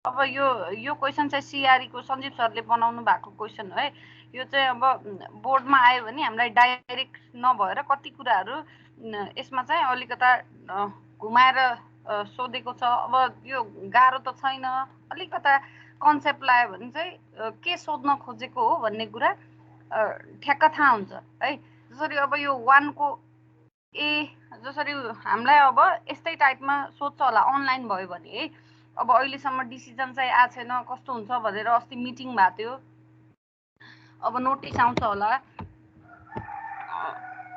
अब यो क्वेसन चाहिँ सिआरई को सञ्जीव सरले बनाउनु भएको क्वेसन हो है। यो चाहिँ अब बोर्डमा आयो भने हामीलाई डाइरेक्ट नभएर कति कुराहरू यसमा चाहिँ अलिकता घुमाएर सोधेको छ। अब यो गाह्रो त छैन, अलिकता कन्सेप्ट लायो भने चाहिँ के सोध्न खोजेको हो भन्ने कुरा ठ्याक्क थाहा हुन्छ है। जसरी अब यो 1 को ए जसरी हामीलाई अब यस्तै टाइपमा सोध्छ होला अनलाइन भयो भने है। अब अहिलेसम्म डिसिजन चाहिँ आएको छैन, कस्तो हुन्छ भनेर अस्ति मिटिङ भएको थियो, अब नोटिस आउँछ होला।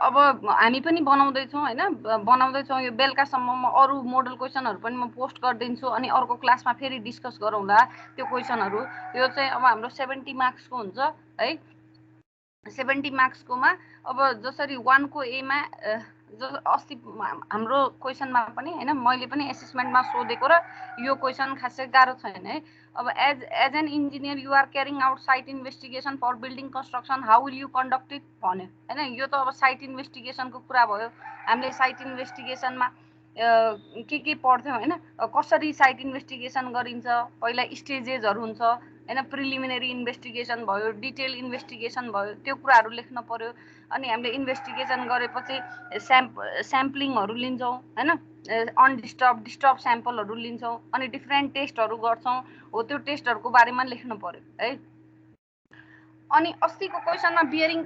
अब हामी पनि बनाउँदैछौँ होइन, बनाउँदैछौँ। यो बेलुकासम्ममा अरू मोडल क्वेसनहरू पनि म पोस्ट गरिदिन्छु अनि अर्को क्लासमा फेरि डिस्कस गरौँला त्यो क्वेसनहरू। यो चाहिँ अब हाम्रो 70 मार्क्सको हुन्छ है। 70 मार्क्सकोमा अब जसरी 1 को एमा अस्ति हाम्रो क्वेसनमा पनि होइन, मैले पनि एसेसमेन्टमा सोधेको र यो क्वेसन खासै गाह्रो छैन है। अब as an engineer you are carrying out site investigation for building construction, how will you conduct it भन्यो होइन। यो त अब साइट इन्भेस्टिगेसनको कुरा भयो। हामीले साइट इन्भेस्टिगेसनमा के पढ्थ्यौँ होइन, कसरी साइट इन्भेस्टिगेसन गरिन्छ, पहिला स्टेजेसहरू हुन्छ होइन, प्रिलिमिनरी इन्भेस्टिगेसन भयो, डिटेल इन्भेस्टिगेसन भयो, त्यो कुराहरू लेख्न पर्यो। अनि हामीले इन्भेस्टिगेसन गरेपछि स्याम्पलिङहरू लिन्छौँ होइन, डिस्टर्ब स्याम्पलहरू लिन्छौँ अनि डिफ्रेन्ट टेस्टहरू गर्छौँ हो, त्यो टेस्टहरूको बारेमा लेख्नु पर्यो है। अनि अस्तिको क्वेसनमा बियरिङ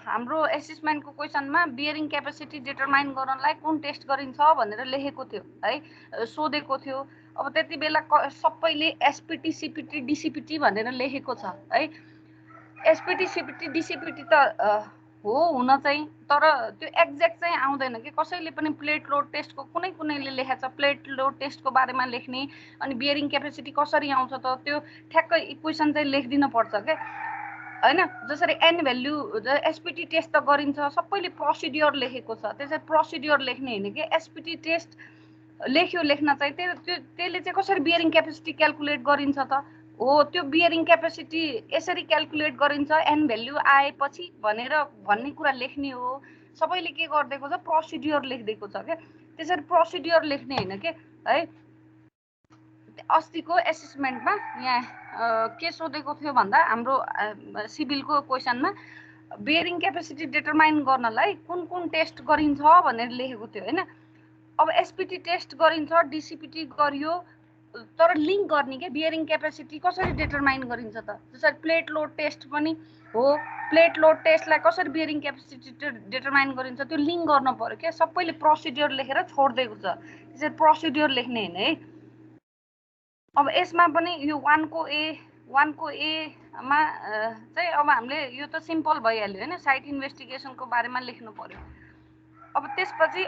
हाम्रो एसेसमेन्टको क्वेसनमा बियरिङ क्यापेसिटी डिटरमाइन गर्नलाई कुन टेस्ट गरिन्छ भनेर लेखेको थियो है, सोधेको थियो। अब त्यति बेला सबैले एसपिटी सिपिटी डिसिपिटी भनेर लेखेको छ है। एसपिटी सिपिटी डिसिपिटी त हो हुन चाहिँ, तर त्यो एक्ज्याक्ट चाहिँ आउँदैन कि। कसैले पनि प्लेट लोड टेस्टको कुनैले लेखेको छ, प्लेट लोड टेस्टको बारेमा लेख्ने अनि बियरिङ क्यापेसिटी कसरी आउँछ त त्यो ठ्याक्कै इक्वेसन चाहिँ लेखिदिन पर्छ क्या होइन। जसरी एन भ्याल्यु एसपिटी टेस्ट त गरिन्छ, सबैले प्रोसिड्योर लेखेको छ, त्यसरी प्रोसिड्योर लेख्ने होइन कि। एसपिटी टेस्ट लेख्न चाहिँ त्यसले चाहिँ कसरी बियरिङ क्यापेसिटी क्यालकुलेट गरिन्छ त हो, त्यो बियरिङ क्यापेसिटी यसरी क्यालकुलेट गरिन्छ एन भ्याल्यु आएपछि भन्ने कुरा लेख्ने हो। सबैले के गरिदिएको छ, प्रोसिड्योर लेखिदिएको छ क्या। त्यसरी प्रोसिड्योर लेख्ने होइन के है। अस्तिको एसेसमेन्टमा यहाँ के सोधेको थियो भन्दा हाम्रो सिभिलको क्वेसनमा बियरिङ क्यापेसिटी डिटरमाइन गर्नलाई कुन कुन टेस्ट गरिन्छ भनेर लेखेको थियो होइन। अब एसपिटी टेस्ट गरिन्छ, डिसिपिटी गरियो, तर लिङ्क गर्ने के बियरिङ क्यापेसिटी कसरी डिटरमाइन गरिन्छ त। जसरी प्लेट लोड टेस्ट पनि हो, प्लेट लोड टेस्टलाई कसरी बियरिङ क्यापेसिटी डिटरमाइन गरिन्छ त्यो लिङ्क गर्न पर्यो क्या। सबैले प्रोसिड्योर लेखेर छोडिदिएको छ, त्यसरी प्रोसिड्योर लेख्ने होइन है। अब यसमा पनि यो 1 को एमा चाहिँ अब हामीले यो त सिम्पल भइहाल्यो होइन, साइट इन्भेस्टिगेसनको बारेमा लेख्नु पर्यो। अब त्यसपछि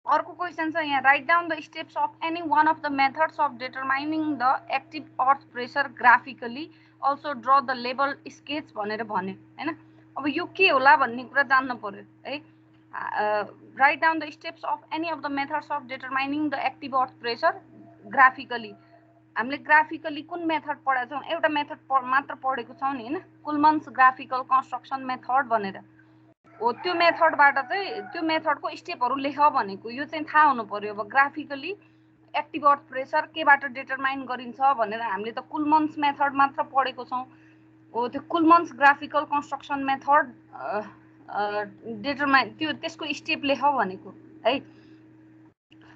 अर्को क्वेसन छ यहाँ, write down the steps of any one of the methods of determining the active earth pressure graphically, also draw the level sketch भनेर भन्यो होइन। अब यो के होला भन्ने कुरा जान्नु पर्यो है। Write down the steps of any of the methods of determining the active earth pressure graphically. हामीले ग्राफिकली कुन मेथड पढेको छौँ, एउटा मेथड मात्र पढेको छौँ नि होइन, कुलमन्स ग्राफिकल कन्स्ट्रक्सन मेथड भनेर हो। त्यो मेथडबाट चाहिँ त्यो मेथडको स्टेपहरू लेख भनेको, यो चाहिँ थाहा हुनु पर्यो। अब ग्राफिकली एक्टिभ अर्थ प्रेसर केबाट डिटरमाइन गरिन्छ भनेर हामीले त कुलमन्स मेथड मात्र पढेको छौँ हो। त्यो कुलमन्स ग्राफिकल कन्स्ट्रक्सन मेथड डिटरमाइन त्यसको स्टेप लेख भनेको है।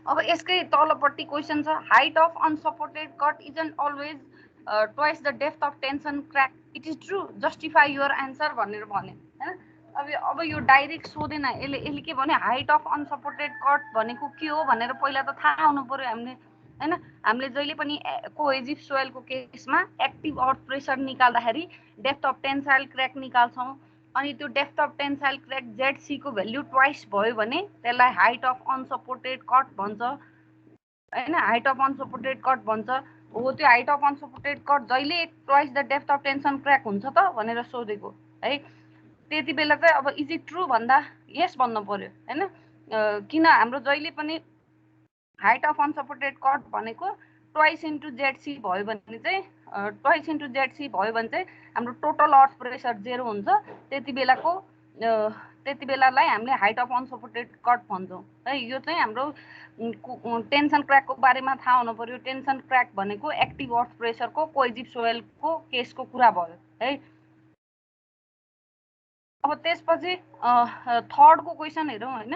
अब यसकै तलपट्टि क्वेसन छ, height of unsupported cut isn't always twice the depth of tension crack, it is true, justify your answer भनेर भन्यो होइन। अब यो डाइरेक्ट सोधेन, यसले के भन्यो, हाइट अफ अनसपोर्टेड कट भनेको के हो भनेर पहिला त थाहा हुनु पर्यो हामीले होइन। हामीले जहिले पनि कोहेजिभ सोइलको केसमा एक्टिभ अर्थ प्रेसर निकाल्दाखेरि डेप्थ अफ टेन्साइल क्र्याक निकाल्छौँ। अनि त्यो depth of tensile crack ZC को भ्याल्यु ट्वाइस भयो भने त्यसलाई हाइट अफ अनसपोर्टेड कट भन्छ होइन, हाइट अफ अनसपोर्टेड कट भन्छ हो। त्यो हाइट अफ अनसपोर्टेड कट जहिले twice the depth of tension crack हुन्छ त भनेर सोधेको है। त्यति बेला चाहिँ अब इज इट ट्रु भन्दा यस भन्नु पर्यो होइन। किन हाम्रो जहिले पनि हाइट अफ अनसपोर्टेड कट भनेको ट्वाइस इन्टु जेडसी भयो भने चाहिँ हाम्रो टोटल अर्थ प्रेसर 0 हुन्छ। त्यति बेलालाई हामीले हाइट अफ अनसपोर्टेड कट भन्छौँ है। यो चाहिँ हाम्रो टेन्सन क्र्याकको बारेमा थाहा हुनु पर्यो। टेन्सन क्र्याक भनेको एक्टिभ अर्थ प्रेसरको कोइजिभ सोइलको केसको कुरा भयो है। अब त्यसपछि थर्डको क्वेसन हेरौँ हैन।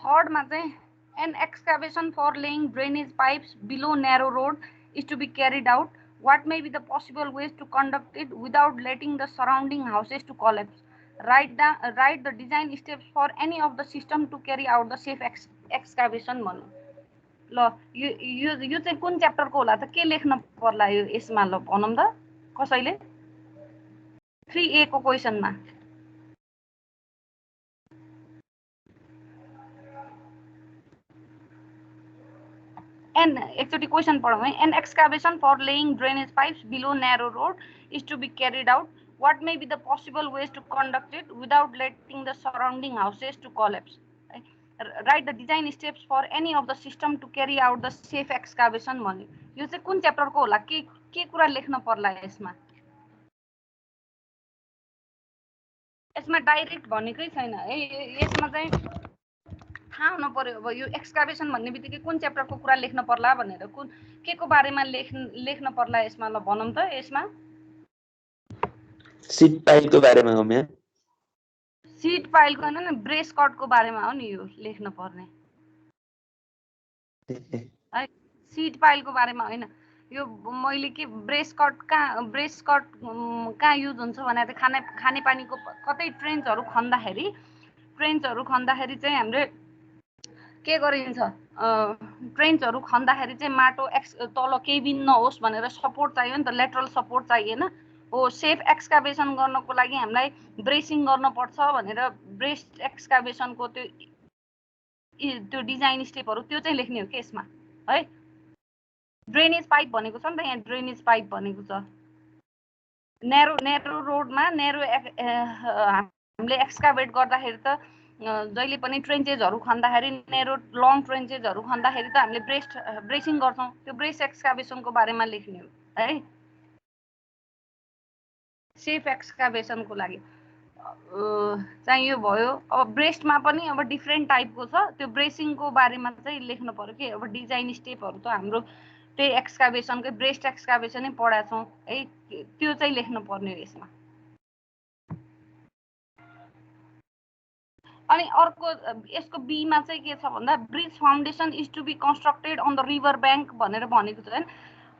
थर्डमा चाहिँ an excavation for laying drainage pipes below narrow road is to be carried out. What may be the possible ways to conduct it without letting the surrounding houses to collapse? Write the design steps for any of the system to carry out the safe excavation भन्नु। ल यो चाहिँ कुन च्याप्टरको होला त, के लेख्न पर्ला यो यसमा? ल भनौँ त कसैले 3A को क्वेसनमा। And एकचोटि क्वेसन पढौँ है। An excavation for laying drainage pipes below narrow road is to be carried out. What may be the possible ways to conduct it without letting the surrounding houses to collapse? Write the design steps for any of the system to carry out the safe excavation भन्यो। यो चाहिँ कुन च्याप्टरको होला? के कुरा लेख्न पर्ला यसमा? यसमा डाइरेक्ट भनेकै छैन है। यसमा चाहिँ थाहा हुनु पर्यो। अब यो एक्सकाभेसन भन्ने बित्तिकै कुन च्याप्टरको कुरा लेख्न पर्ला भनेर, कुन के को बारेमा लेख्न पर्ला यसमा? ल भनौँ त यसमा। सिट पाइलको बारेमा हो म्याम। सिट पाइलको हैन, ब्रेस कटको बारेमा हो नि यो लेख्न पर्ने है। सिट पाइलको बारेमा होइन। यो मैले के ब्रेस कट कहाँ युज हुन्छ भने त खानेपानीको कतै ट्रेन्चहरू खन्दाखेरि चाहिँ हामीले के गरिन्छ, ट्रेन्चहरू खन्दाखेरि चाहिँ माटो तल केही नहोस् भनेर सपोर्ट चाहियो नि त, लेटरल सपोर्ट चाहिएन हो। सेफ एक्सकाभेसन गर्नको लागि हामीलाई ब्रेसिङ गर्नुपर्छ भनेर ब्रेस एक्सकाभेसनको त्यो डिजाइन स्टेपहरू त्यो चाहिँ लेख्ने हो कि यसमा है। ड्रेनेज पाइप भनेको छ नि त, यहाँ ड्रेनेज पाइप भनेको छ। नेरो रोडमा हामीले एक्सकाभेट गर्दाखेरि त जहिले पनि ट्रेन्चेजहरू खन्दाखेरि, नेरो लङ ट्रेन्चेजहरू खन्दाखेरि त हामीले ब्रेसिङ गर्छौँ। त्यो ब्रेस एक्सकाभेसनको बारेमा लेख्ने हो है, सेफ एक्सकाभेसनको लागि चाहिँ यो भयो। अब ब्रेस्टमा पनि अब डिफ्रेन्ट टाइपको छ, त्यो ब्रेसिङको बारेमा चाहिँ लेख्नु पर्यो कि। अब डिजाइन स्टेपहरू त हाम्रो त्यही एक्सकाभेसनकै ब्रेस्ट एक्सकाभेसनै पढाएको छौँ है, त्यो चाहिँ लेख्नु पर्ने हो यसमा। अनि अर्को यसको बीमा चाहिँ के छ भन्दा, bridge foundation is to be constructed on the river bank भनेर भनेको छ।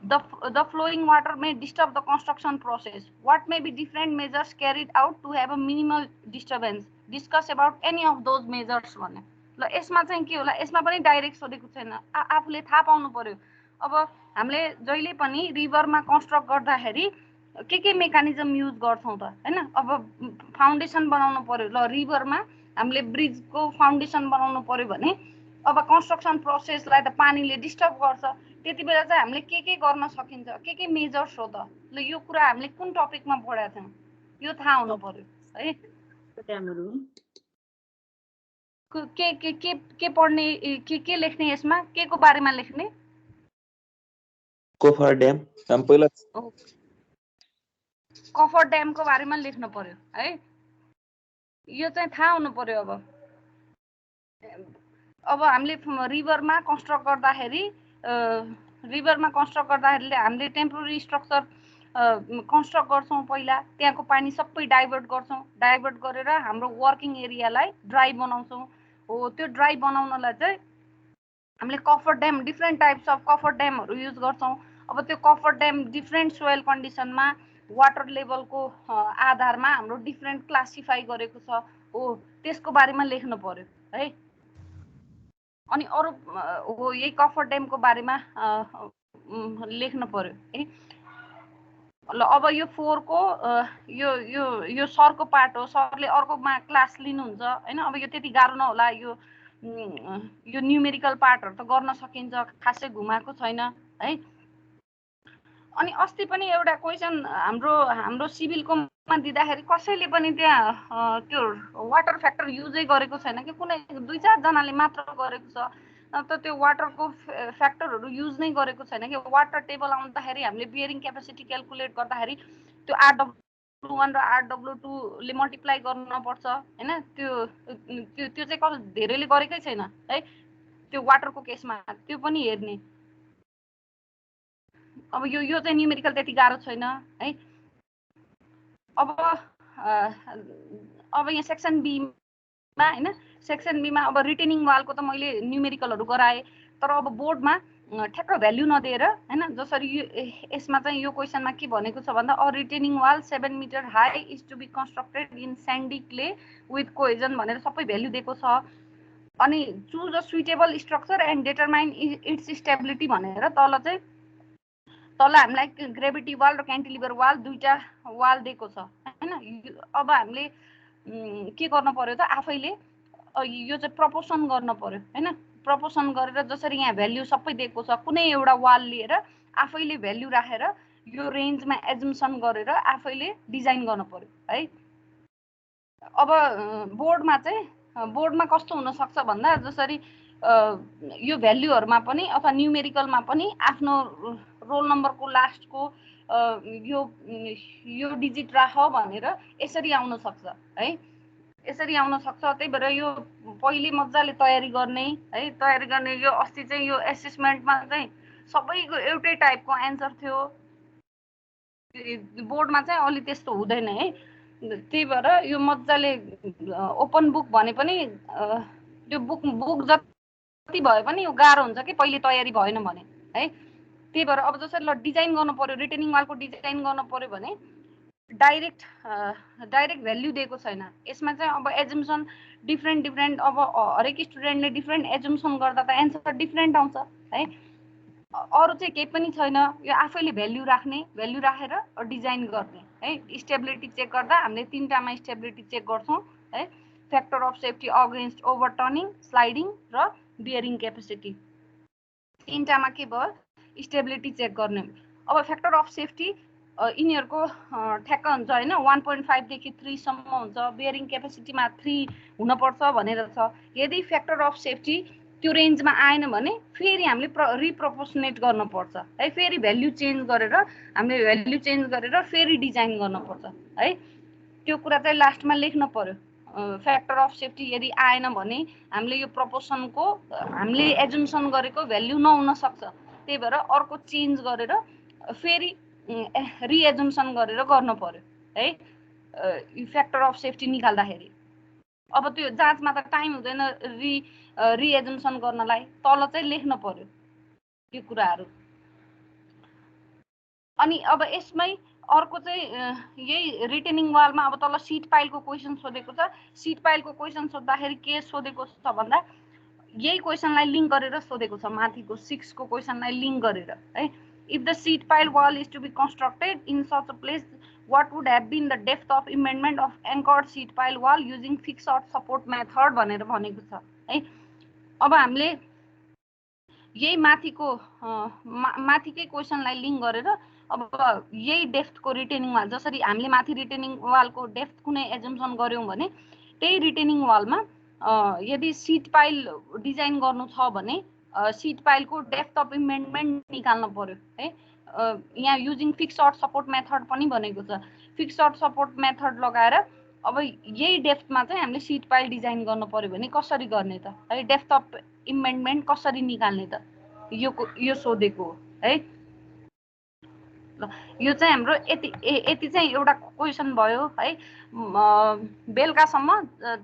The flowing water may disturb the construction process. What may be different measures carried out to have a minimal disturbance? Discuss about any of those measures भने। ल यसमा चाहिँ के होला, यसमा पनि डाइरेक्ट सोधेको छैन, आफूले थाहा पाउनु पर्यो। अब हामीले जहिले पनि रिभरमा कन्स्ट्रक्ट गर्दाखेरि के मेकानिजम युज गर्छौँ त हैन। अब फाउन्डेसन बनाउनु पर्यो, ल रिभरमा हामीले ब्रिजको फाउन्डेसन बनाउनु पर्यो भने अब कन्स्ट्रक्सन प्रोसेसलाई त पानीले डिस्टर्ब गर्छ। त्यति बेला चाहिँ हामीले के गर्न सकिन्छ, के मेजर्स हो त? ल यो कुरा हामीले कुन टपिकमा पढाएको थियौँ, यो थाहा हुनु पर्यो है। के पढ्ने, के लेख्ने यसमा, के को बारेमा लेख्ने? कोफर ड्याम पहिला, कफर ड्यामको बारेमा लेख्नु पर्यो है। यो चाहिँ थाहा हुनु पर्यो। अब हामीले रिभरमा कन्स्ट्रक्ट गर्दाखेरि हामीले टेम्पोररी स्ट्रक्चर कन्स्ट्रक्ट गर्छौँ। पहिला त्यहाँको पानी सबै डाइभर्ट गर्छौँ, डाइभर्ट गरेर हाम्रो वर्किङ एरियालाई ड्राई बनाउँछौँ हो। त्यो ड्राई बनाउनलाई चाहिँ हामीले coffer dam, different types of coffer ड्यामहरू युज गर्छौँ। अब त्यो कफर ड्याम डिफ्रेन्ट सोइल कन्डिसनमा वाटर लेभलको आधारमा हाम्रो डिफ्रेन्ट क्लासिफाई गरेको छ हो, त्यसको बारेमा लेख्नु पर्यो है। अनि अरू हो यही कफर ड्यामको बारेमा लेख्नु पर्यो है। ल अब यो 4 को यो सरको पार्ट हो, सरले अर्कोमा क्लास लिनुहुन्छ हैन। अब यो त्यति गाह्रो नहोला, यो न्युमेरिकल पार्टहरू त गर्न सकिन्छ, खासै घुमाएको छैन है। अनि अस्ति पनि एउटा क्वेसन हाम्रो सिभिलकोमा दिँदाखेरि कसैले पनि त्यहाँ त्यो वाटर फ्याक्टर युजै गरेको छैन कि, कुनै 2-4 जनाले मात्र गरेको छ। त त्यो वाटरको फ्याक्टरहरू युज नै गरेको छैन कि। वाटर टेबल आउँदाखेरि हामीले बियरिङ क्यापेसिटी क्यालकुलेट गर्दाखेरि त्यो RW1 र RW2 ले मल्टिप्लाई गर्नुपर्छ हैन। त्यो चाहिँ धेरैले गरेकै छैन है। त्यो वाटरको केसमा त्यो पनि हेर्ने। अब यो चाहिँ न्युमेरिकल त्यति गाह्रो छैन है। अब यहाँ सेक्सन बी मा हैन, सेक्सन बी मा अब रिटेनिङ वालको त मैले न्युमेरिकलहरु गराए, तर अब बोर्डमा ठ्याक्क भ्याल्यु नदिएर हैन, जसरी यसमा चाहिँ यो क्वेशनमा के भनेको छ भन्दा a retaining wall 7 metre high is to be constructed in sandy clay with cohesion भनेर सबै भ्याल्यु दिएको छ। अनि choose a suitable structure and determine its stability भनेर तल हामीलाई ग्रेभिटी वाल र क्यान्टिलिभर वाल दुईटा वाल दिएको छ हैन। अब हामीले के गर्न पर्यो त, आफैले यो चाहिँ प्रपोर्सन गर्न पर्यो हैन। प्रपोर्सन गरेर जसरी यहाँ भ्याल्यु सबै दिएको छ, कुनै एउटा वाल लिएर आफैले भ्याल्यु राखेर यो रेन्जमा एजम्सन गरेर आफैले डिजाइन गर्न पर्यो है। अब बोर्डमा कस्तो हुन सक्छ भन्दा, जसरी यो भ्याल्युहरुमा पनि अथवा न्युमेरिकलमा पनि आफ्नो रोल नम्बरको लास्टको यो डिजिट राख भनेर यसरी आउन सक्छ है, यसरी आउन सक्छ। त्यही भएर यो पहिले मजाले तयारी गर्ने है, तयारी गर्ने। यो अस्ति चाहिँ यो एसेसमेन्टमा चाहिँ सबैको एउटै टाइपको एन्सर थियो, बोर्डमा चाहिँ अलि त्यस्तो हुँदैन है। त्यही भएर यो मजाले ओपन बुक भने पनि त्यो बुक जति भए पनि यो गाह्रो हुन्छ कि पहिले तयारी भएन भने है। त्यही भएर अब जसरी ल डिजाइन गर्नु पर्यो, रिटेनिङ वालको डिजाइन गर्नु पर्यो भने डाइरेक्ट भ्याल्यु दिएको छैन यसमा चाहिँ। अब एजम्सन डिफ्रेन्ट अब हरेक स्टुडेन्टले डिफ्रेन्ट एजम्सन गर्दा त एन्सर डिफ्रेन्ट आउँछ है। अरु चाहिँ केही पनि छैन, यो आफैले भ्याल्यु राख्ने, भ्याल्यु राखेर डिजाइन गर्ने है। स्टेबिलिटी चेक गर्दा हामीले तीनटामा स्टेबिलिटी चेक गर्छौं है, factor of safety against ओभरटर्निङ, sliding र बियरिङ क्यापेसिटी, तीनटामा के भयो स्टेबिलिटी चेक गर्ने। अब फ्याक्टर अफ सेफ्टी यिनीहरुको ठ्याक्क हुन्छ हैन, 1.5 देखि 3 सम्म हुन्छ, बियरिङ क्यापेसिटीमा 3 हुन पर्छ भनेर छ। यदि फ्याक्टर अफ सेफ्टी त्यो रेन्जमा आएन भने फेरि हामीले रिप्रोपोर्सनेट गर्न पर्छ है, फेरि भ्याल्यु चेन्ज गरेर हामीले भ्याल्यु चेन्ज गरेर फेरि डिजाइन गर्न पर्छ है। त्यो कुरा चाहिँ लास्टमा लेख्न पर्यो। फ्याक्टर अफ सेफ्टी यदि आएन भने हामीले यो प्रोपोर्सनको हामीले एजम्सन गरेको भ्याल्यु नहुन सक्छ, त्यही भएर अर्को चेन्ज गरेर फेरि रिएजम्सन गरेर गर्न पर्यो है फ्याक्टर अफ सेफ्टी निकाल्दाखेरि। अब त्यो जाँचमा त टाइम हुँदैन रिएजम्सन गर्नलाई, तल चाहिँ लेख्न पर्यो त्यो कुराहरू। अनि अब यसमै अर्को चाहिँ यही रिटेनिङ वालमा अब तल सिट पाइलको क्वेशन सोधेको छ। सिट पाइलको क्वेशन सोध्दाखेरि के सोधेको छ भन्दा यही क्वेशनलाई लिंक गरेर सोधेको छ, माथिको 6 को क्वेशनलाई लिंक गरेर है। If the sheet pile wall is to be constructed in such a place, what would have been the depth of embankment of anchored sheet pile wall using fixed support method भनेर भनेको छ है। अब हामीले यही माथिकै क्वेशनलाई link गरेर अब यही डेप्थको रिटेनिङ वाल, जसरी हामीले माथि रिटेनिङ वालको डेप्थ कुनै एजम्सन गर्यौं भने त्यही रिटेनिङ वालमा यदि सीट पाइल डिजाइन गर्नु छ भने सीट पाइलको डेप्थ अफ इम्बेन्डमेन्ट निकाल्न पर्यो है। यहाँ युजिङ फिक्स्ड सपोर्ट मेथड पनि भनेको छ। फिक्स्ड सपोर्ट मेथड लगाएर अब यही डेप्थमा चाहिँ हामीले सीट पाइल डिजाइन गर्नु पर्यो भने कसरी गर्ने त है, डेप्थ अफ इम्बेन्डमेन्ट कसरी निकाल्ने त, यो सोधेको हो है। ल यो चाहिँ हाम्रो यति चाहिँ एउटा क्वेशन भयो है। बेलुकासम्म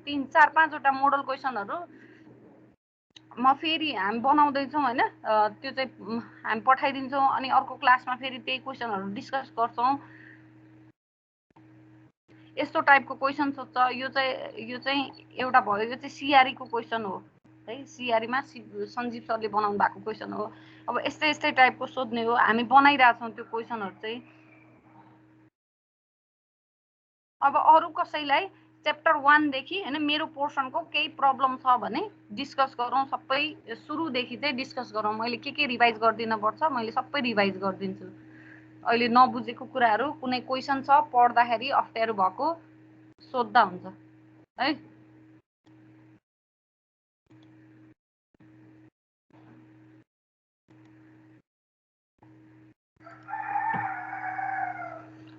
3, 4, 5 वटा मोडल क्वेशनहरु म फेरि हामी बनाउँदैछौँ हैन, त्यो चाहिँ हामी पठाइदिन्छौँ अनि अर्को क्लासमा फेरि त्यही क्वेशनहरु डिस्कस गर्छौँ। यस्तो टाइपको क्वेशन सोध्छ। यो चाहिँ एउटा भयो, यो चाहिँ सीआरई को क्वेशन हो है। सीआरई मा सञ्जीव सरले बनाउनु भएको क्वेशन हो। अब यस्तै टाइपको सोध्ने हो, हामी बनाइराछौँ त्यो क्वेशनहरु चाहिँ। अब अरु कसैलाई च्याप्टर 1 देखि हैन मेरो पोर्सनको केही प्रब्लम छ भने डिस्कस गरौँ, सबै सुरुदेखि चाहिँ डिस्कस गरौँ। मैले के रिभाइज गर्दिन पर्छ, मैले सबै रिभाइज गर्दिन्छु। अहिले नबुझेको कुराहरू कुनै क्वेशन छ पढ्दाखेरि अप्ठ्यारो भएको सोध्दा हुन्छ है।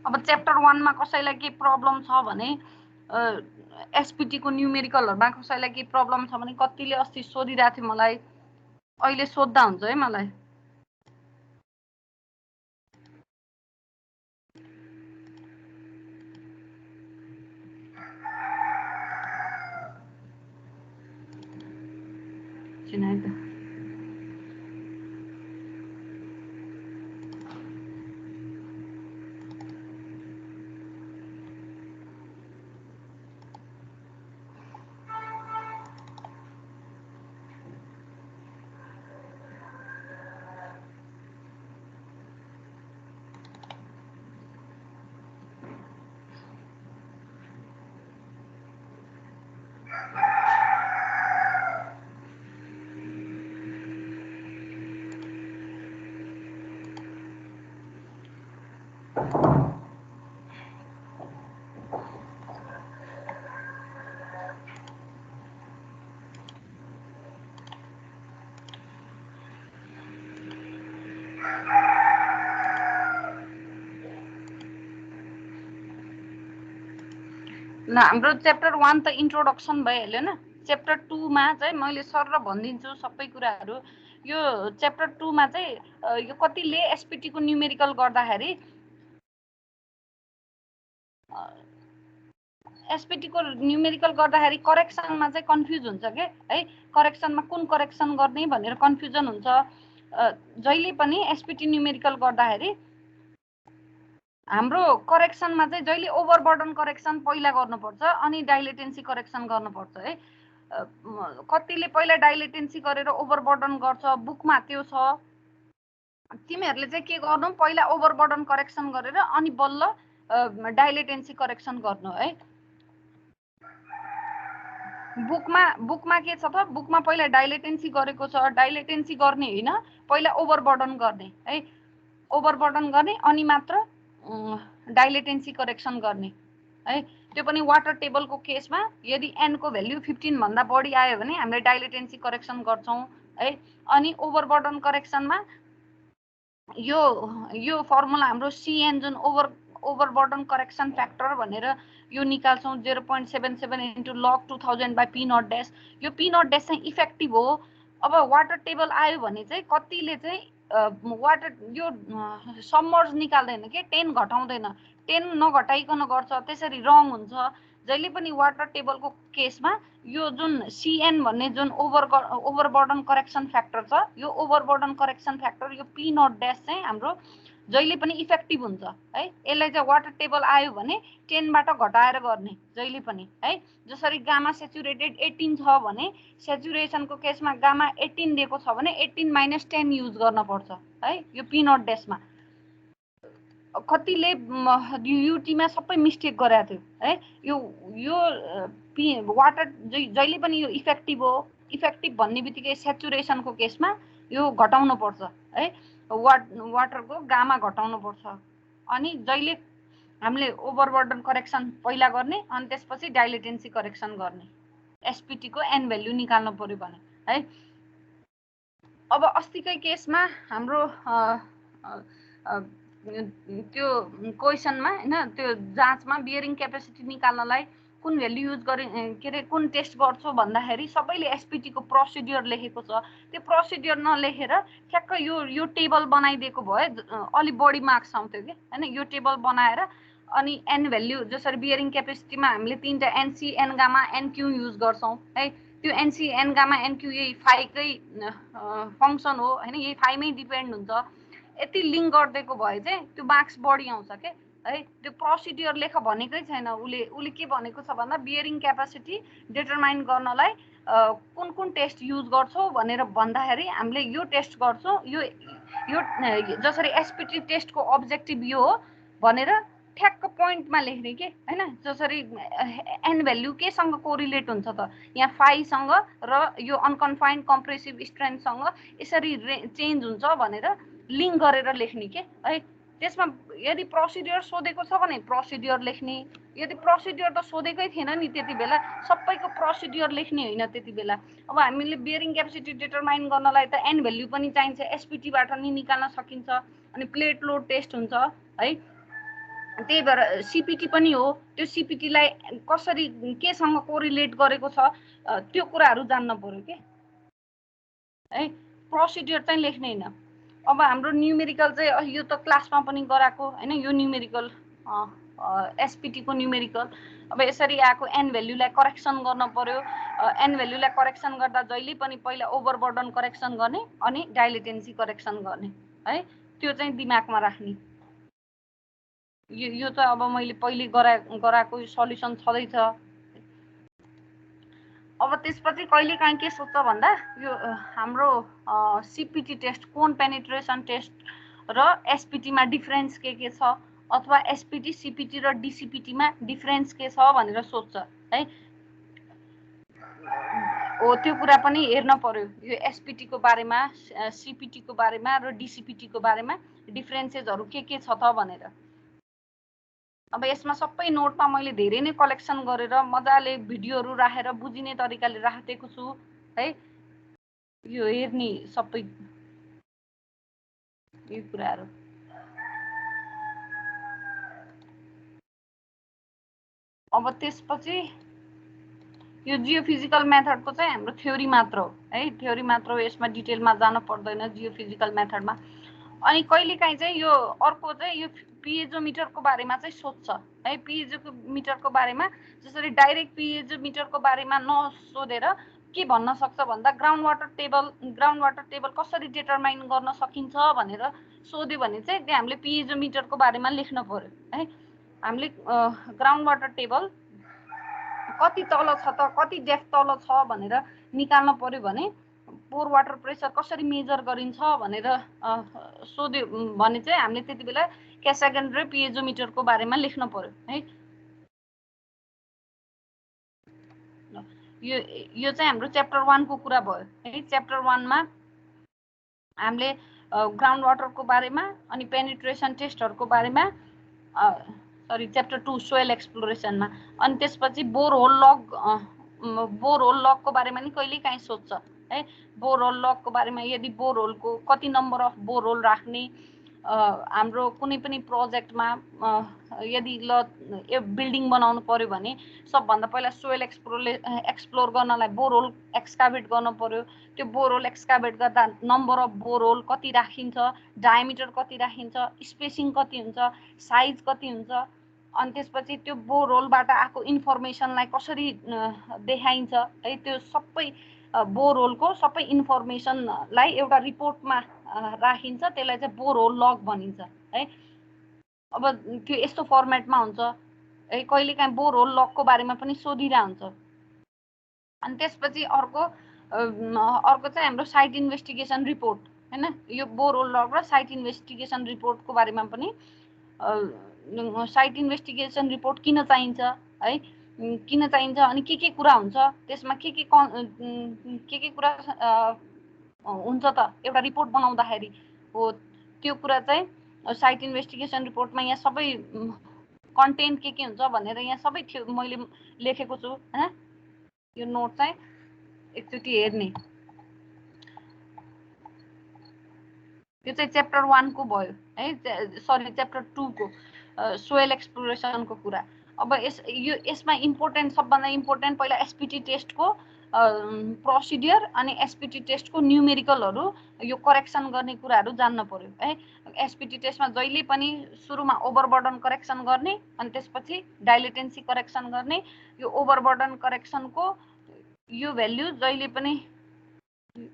अब च्याप्टर 1 मा कसैलाई के प्रब्लम छ भने एसपीटी को न्युमेरिकलहरुमा कसैलाई के प्रब्लम छ भने कतिले अस्ति सोधिरहेको थियो मलाई अहिले सोध्दा हुन्छ है मलाई। चिनाइ त ल हाम्रो च्याप्टर 1 त इन्ट्रोडक्सन भइहाल्यो हैन। च्याप्टर 2 मा चाहिँ मैले सर भनिदिन्छु सबै कुराहरू। यो च्याप्टर 2 मा चाहिँ यो कतिले एसपीटी को न्यूमेरिकल गर्दाखेरि एसपीटी को न्यूमेरिकल गर्दाखेरि करेक्सनमा चाहिँ कन्फ्युज हुन्छ के है। करेक्सनमा कुन करेक्सन गर्ने भनेर कन्फ्युजन हुन्छ। जहिले पनि एसपीटी न्यूमेरिकल गर्दाखेरि हाम्रो करेक्सनमा चाहिँ जहिले ओभरबर्डन करेक्सन पहिला गर्नुपर्छ अनि डाइलेटेन्सी करेक्सन गर्नुपर्छ है। कतिले पहिला डाइलेटेन्सी गरेर ओभरबर्डन गर्छ, बुकमा त्यो छ। तिमीहरूले चाहिँ के गर्नु, पहिला ओभरबर्डन करेक्सन गरेर अनि बल्ल डाइलेटेन्सी करेक्सन गर्नु है। बुकमा के छ त, बुकमा पहिला डाइलेटेन्सी गरेको छ, डाइलेटेन्सी गर्ने होइन, पहिला ओभरबर्डन गर्ने है। ओभरबर्डन गर्ने अनि मात्र डाइलेटेन्सी करेक्सन गर्ने है। त्यो पनि वाटर टेबलको केसमा यदि n को भ्याल्यु 15 भन्दा बढी आयो भने हामीले डाइलेटेन्सी करेक्सन गर्छौं है। अनि ओभरबर्डन करेक्सनमा यो फर्मुला हाम्रो CN जुन ओभरबर्डन करेक्सन फ्याक्टर भनेर यो निकाल्छौं 0.77 into log 2000 by P naught dash. यो पी नट ड्यास चाहिँ इफेक्टिभ हो। अब वाटर टेबल आयो भने चाहिँ कतिले चाहिँ वाटर यो सबमर्ज निकाल्दैन के, 10 घटाउँदैन, 10 नघटाइकन गर्छ, त्यसरी रङ हुन्छ। जहिले पनि वाटर टेबलको केसमा यो जुन CN भन्ने जुन ओभरबर्डन करेक्सन फ्याक्टर छ, यो ओभरबर्डन करेक्सन फ्याक्टर यो पी नट ड्यास चाहिँ हाम्रो जहिले पनि इफेक्टिभ हुन्छ है। यसलाई चाहिँ वाटर टेबल आयो भने 10 बाट घटाएर गर्ने जहिले पनि है। जसरी गामा सेचुरेटेड 18 छ भने सेचुरेसनको केसमा गामा 18 दिएको छ भने 18 माइनस 10 युज गर्न पर्छ है यो पी नट ड्यासमा। कतिले युटीमा सबै मिस्टेक गरेको थियो है। यो वाटर जहिले पनि यो इफेक्टिभ हो। इफेक्टिभ भन्ने बित्तिकै सेचुरेसनको केसमा यो घटाउनु पर्छ है। वाटरको गामा घटाउनु पर्छ। अनि जहिले हामीले ओभरबर्डन करेक्सन पहिला गर्ने अनि त्यसपछि डाइलेटेन्सी करेक्सन गर्ने, एसपीटी को एन भ्याल्यु निकाल्नु पर्यो भने है। अब अस्तिकै केसमा हाम्रो त्यो क्वेसनमा हैन, त्यो जाँचमा बियरिङ क्यापेसिटी निकाल्नलाई कुन भ्याल्यु युज गरे के रे कुन टेस्ट गर्छौ भन्दाखेरि सबैले एसपीटी को प्रोसिड्युर लेखेको छ। त्यो प्रोसिड्युर नलेखेर ठ्याक्क यो टेबल बनाइदिएको भए अलि बढी मार्क्स आउँथ्यो के हैन। यो टेबल बनाएर अनि एन भ्याल्यु जसरी बियरिङ क्यापेसिटीमा हामीले तीनटा NC N gamma NQ use गर्छौं है। त्यो एनसी एन गामा एनक्यू यही फाइकै फंक्सन हो हैन, यही फाइमै डिपेन्ड हुन्छ। यति लिङ्क गरिदिएको भए चाहिँ त्यो मार्क्स बढी आउँछ के है। त्यो प्रोसिड्युर लेख भनेकै छैन। उले के भनेको छ भन्दा बियरिङ क्यापेसिटी डिटरमाइन गर्नलाई कुन कुन टेस्ट युज गर्छौ भनेर भन्दाखेरि हामीले यो टेस्ट गर्छौं। यो जसरी एसपीटी टेस्टको अब्जेक्टिभ यो हो भनेर ठ्याक्क पोइन्टमा लेख्ने के हैन। जसरी एन भ्याल्यु केसँग कोरिलेट हुन्छ त, यहाँ फाइसँग र यो अनकन्फाइन्ड कम्प्रेसिभ स्ट्रेन्थसँग यसरी चेन्ज हुन्छ भनेर लिङ्क गरेर लेख्ने के है। त्यसमा यदि प्रोसिड्युर सोधेको छ भने प्रोसिड्युर लेख्ने, यदि प्रोसिड्युर त सोधेकै थिएन नि त्यति बेला, सबैको प्रोसिड्युर लेख्ने होइन त्यति बेला। अब हामीले बियरिङ क्यापेसिटी डिटरमाइन गर्नलाई त एन भ्याल्यु पनि चाहिन्छ, एसपीटी बाट नि निकाल्न सकिन्छ। अनि प्लेट लोड टेस्ट हुन्छ है। त्यही भएर सीपीटी पनि हो। त्यो सीपीटी लाई कसरी केसँग कोरिलेट गरेको छ त्यो कुराहरू जान्न पर्यो के है। प्रोसिड्युर चाहिँ लेख्ने हैन। अब हाम्रो न्युमेरिकल चाहिँ यो त क्लासमा पनि गराएको हैन, यो न्युमेरिकल एसपीटी को न्युमेरिकल अब यसरी आएको एन भ्यालुलाई करेक्सन गर्न पर्यो। एन भ्यालुलाई करेक्सन गर्दा जहिले पनि पहिला ओभरबर्डन करेक्सन गर्ने अनि डाइलेटेन्सी करेक्सन गर्ने है, त्यो चाहिँ दिमागमा राख्ने। यो त अब मैले पहिले गराएको सल्युसन छँदैछ। अब त्यसपछि कहिलेकाहीँ के सोध्छ भन्दा यो हाम्रो सीपीटी टेस्ट कोन पेनिट्रेसन टेस्ट र एसपीटी मा डिफरेन्स के छ, अथवा एसपीटी सीपीटी र डीसीपीटी मा डिफरेन्स के छ भनेर सोध्छ है। हो त्यो कुरा पनि हेर्न पर्यो, यो एसपीटी को बारेमा, सीपीटी को बारेमा र डीसीपीटी को बारेमा डिफरेन्सेसहरु के छ त भनेर। अब यसमा सबै नोटमा मैले धेरै नै कलेक्सन गरेर मजाले भिडियोहरु राखेर बुझिने तरिकाले राखेको छु है। यो हेर्ने सबै यो कुराहरु। अब त्यसपछि यो जियोफिजिकल मेथडको चाहिँ हाम्रो थ्योरी मात्र हो है, थ्योरी मात्र हो, यसमा डिटेलमा जान पर्दैन जियोफिजिकल मेथडमा। अनि कहिलेकाहीँ चाहिँ यो अर्को चाहिँ यो पिएजोमिटरको बारेमा चाहिँ सोध्छ है। पिएजोमिटरको बारेमा जसरी डाइरेक्ट पिएजोमिटरको बारेमा नसोधेर के भन्न सक्छ भन्दा ग्राउन्ड वाटर टेबल कसरी डिटरमाइन गर्न सकिन्छ भनेर सोध्यो भने चाहिँ त्यहाँ हामीले पिएजोमिटरको बारेमा लेख्न पर्यो है। हामीले ग्राउन्ड वाटर टेबल कति तल छ त, कति डेप्थ तल छ भनेर निकाल्न पर्यो भने पोर वाटर प्रेसर कसरी मेजर गरिन्छ भनेर सोध्यो भने चाहिँ हामीले त्यति बेला क्यासागन र पिएजोमिटरको बारेमा लेख्न पर्यो है। यो चाहिँ हाम्रो च्याप्टर 1 को कुरा भयो है। च्याप्टर 1 मा हामीले ग्राउन्ड वाटरको बारेमा अनि पेनिट्रेसन टेस्टहरुको बारेमा सरी च्याप्टर 2 सोइल एक्सप्लोरेसनमा, अनि त्यसपछि बोरहोल लगको बारेमा नि कहिलेकाहीँ सोध्छ है। बोरहोल लगको बारेमा यदि बोरहोलको कति नम्बर अफ बोरहोल राख्ने, हाम्रो कुनै पनि प्रोजेक्टमा यदि बिल्डिङ बनाउनु पर्यो भने सबभन्दा पहिला सोइल एक्सप्लोर गर्नलाई बोरहोल एक्सकाभेट गर्न पर्यो। त्यो बोरहोल एक्सकाभेट गर्दा नम्बर अफ बोरहोल कति राखिन्छ, डायमिटर कति राखिन्छ, स्पेसिङ कति हुन्छ, साइज कति हुन्छ, अनि त्यसपछि त्यो बोरहोलबाट आएको इन्फर्मेसनलाई कसरी देखाइन्छ है। त्यो सबै बोरहोलको सबै इन्फर्मेसनलाई एउटा रिपोर्टमा राखिन्छ, त्यसलाई चाहिँ बोरहोल लग भनिन्छ है। अब त्यो यस्तो फर्मेटमा हुन्छ है। कहिलेकाहीँ बोरहोल लगको बारेमा पनि सोधिरा हुन्छ। अनि त्यसपछि अर्को चाहिँ हाम्रो साइट इन्भेस्टिगेसन रिपोर्ट हैन। यो बोरहोल लग र साइट इन्भेस्टिगेसन रिपोर्टको बारेमा पनि साइट इन्भेस्टिगेसन रिपोर्ट किन चाहिन्छ है, किन चाहिन्छ अनि के कुरा हुन्छ त्यसमा, के कुरा हुन्छ त एउटा रिपोर्ट बनाउँदाखेरि हो, त्यो कुरा चाहिँ साइट इन्भेस्टिगेसन रिपोर्टमा यहाँ सबै कन्टेन्ट के हुन्छ भनेर यहाँ सबै मैले लेखेको छु हैन। यो नोट चाहिँ एकचोटि हेर्ने। यो चाहिँ च्याप्टर 1 को भयो है, सरी च्याप्टर 2 को सोइल एक्सप्लोरेसनको कुरा। अब यसमा इम्पोर्टेन्ट, सबभन्दा इम्पोर्टेन्ट पहिला एसपीटी टेस्टको प्रोसिड्युर अनि एसपीटी टेस्टको न्युमेरिकलहरु, यो करेक्सन गर्ने कुराहरु जान्न पर्यो है। एसपीटी टेस्टमा जहिले पनि सुरुमा ओभरबर्डन करेक्सन गर्ने अनि त्यसपछि डाइलेटेन्सी करेक्सन गर्ने। यो ओभरबर्डन करेक्सनको यो भ्यालु जहिले पनि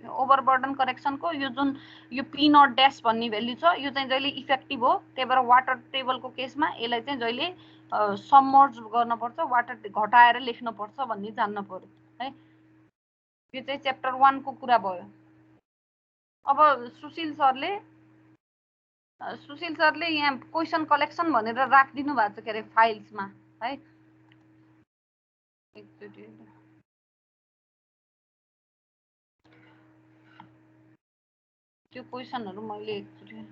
ओभरबर्डन करेक्सनको यो पी नट ड्याश भन्ने भ्यालु छ, यो चाहिँ जहिले इफेक्टिभ हो। त्यही भएर वाटर टेबलको केसमा यसलाई चाहिँ जहिले सबमर्ज गर्नुपर्छ, वाटर घटाएर लेख्नुपर्छ भन्ने जान्न पर्यो है। यो चाहिँ च्याप्टर 1 को कुरा भयो। अब सुशील सरले यहाँ क्वेसन कलेक्सन भनेर राखिदिनु भएको छ के अरे फाइल्समा है। एकचोटि त्यो क्वेसनहरु मैले एकचोटि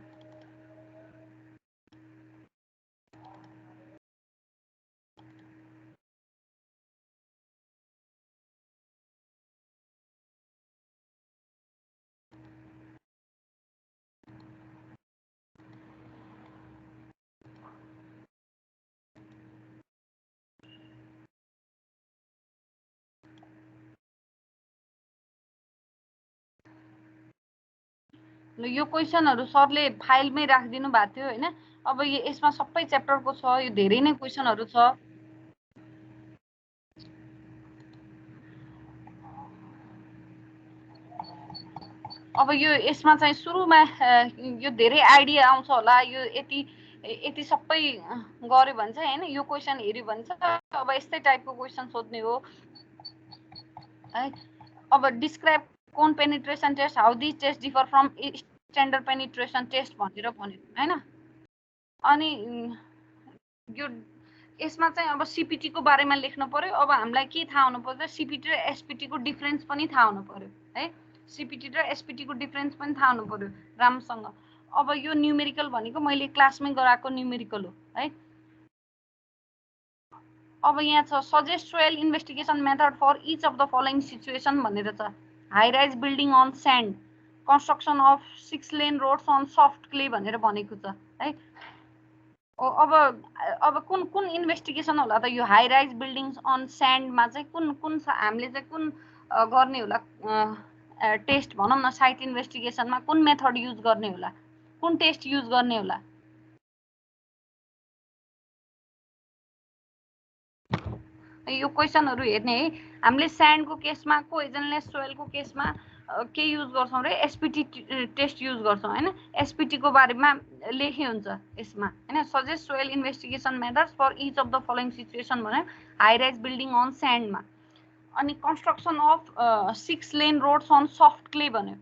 ल यो क्वेसनहरु सरले फाइलमै राखिदिनु भएको थियो हैन। अब यसमा सबै च्याप्टरको छ, यो धेरै नै क्वेसनहरु छ। अब यो यसमा चाहिँ सुरुमा यो धेरै आइडिया आउँछ होला, यो यति सबै गर्यो भने चाहिँ हैन, यो क्वेसन हेर्यो भने चाहिँ अब यस्तै टाइपको क्वेसन सोध्ने हो है। अब describe cone penetration test, how this test differ from standard penetration test भनेर भन्यो हैन। अनि यो यसमा चाहिँ अब सीपीटी को बारेमा लेख्न पर्यो। अब हामीलाई के थाहा हुनु पर्छ, सीपीटी र एसपीटी को डिफरेन्स पनि थाहा हुनु पर्यो है। सीपीटी र एसपीटी को डिफरेन्स पनि थाहा हुनु पर्यो राम्रोसँग। अब यो न्यूमेरिकल भनेको मैले क्लासमै गराएको न्यूमेरिकल हो है। अब यहाँ छ suggest soil investigation method for each of the following situation भनेर छ। High rise building on sand, construction of 6 lane roads on soft clay भनेर भनेको छ है। अब कुन इन्भेस्टिगेसन होला त यो हाई राइज बिल्डिङ्स अन स्यान्डमा चाहिँ कुन हामीले चाहिँ कुन गर्ने होला टेस्ट भनौँ न, साइट इन्भेस्टिगेसनमा कुन मेथड युज गर्ने होला, कुन टेस्ट युज गर्ने होला। यो क्वेसनहरु हेर्ने है। हामीले स्यान्डको केसमा, कोहेजनलेस सोइलको केसमा के युज गर्छौँ रे, एसपीटी टेस्ट युज गर्छौँ हैन। एसपीटी को बारेमा लेखे हुन्छ यसमा हैन। Suggest soil investigation methods for each of the following situation भने हाई राइज बिल्डिङ अन स्यान्डमा। अनि construction of 6 lane roads on soft clay भन्यो।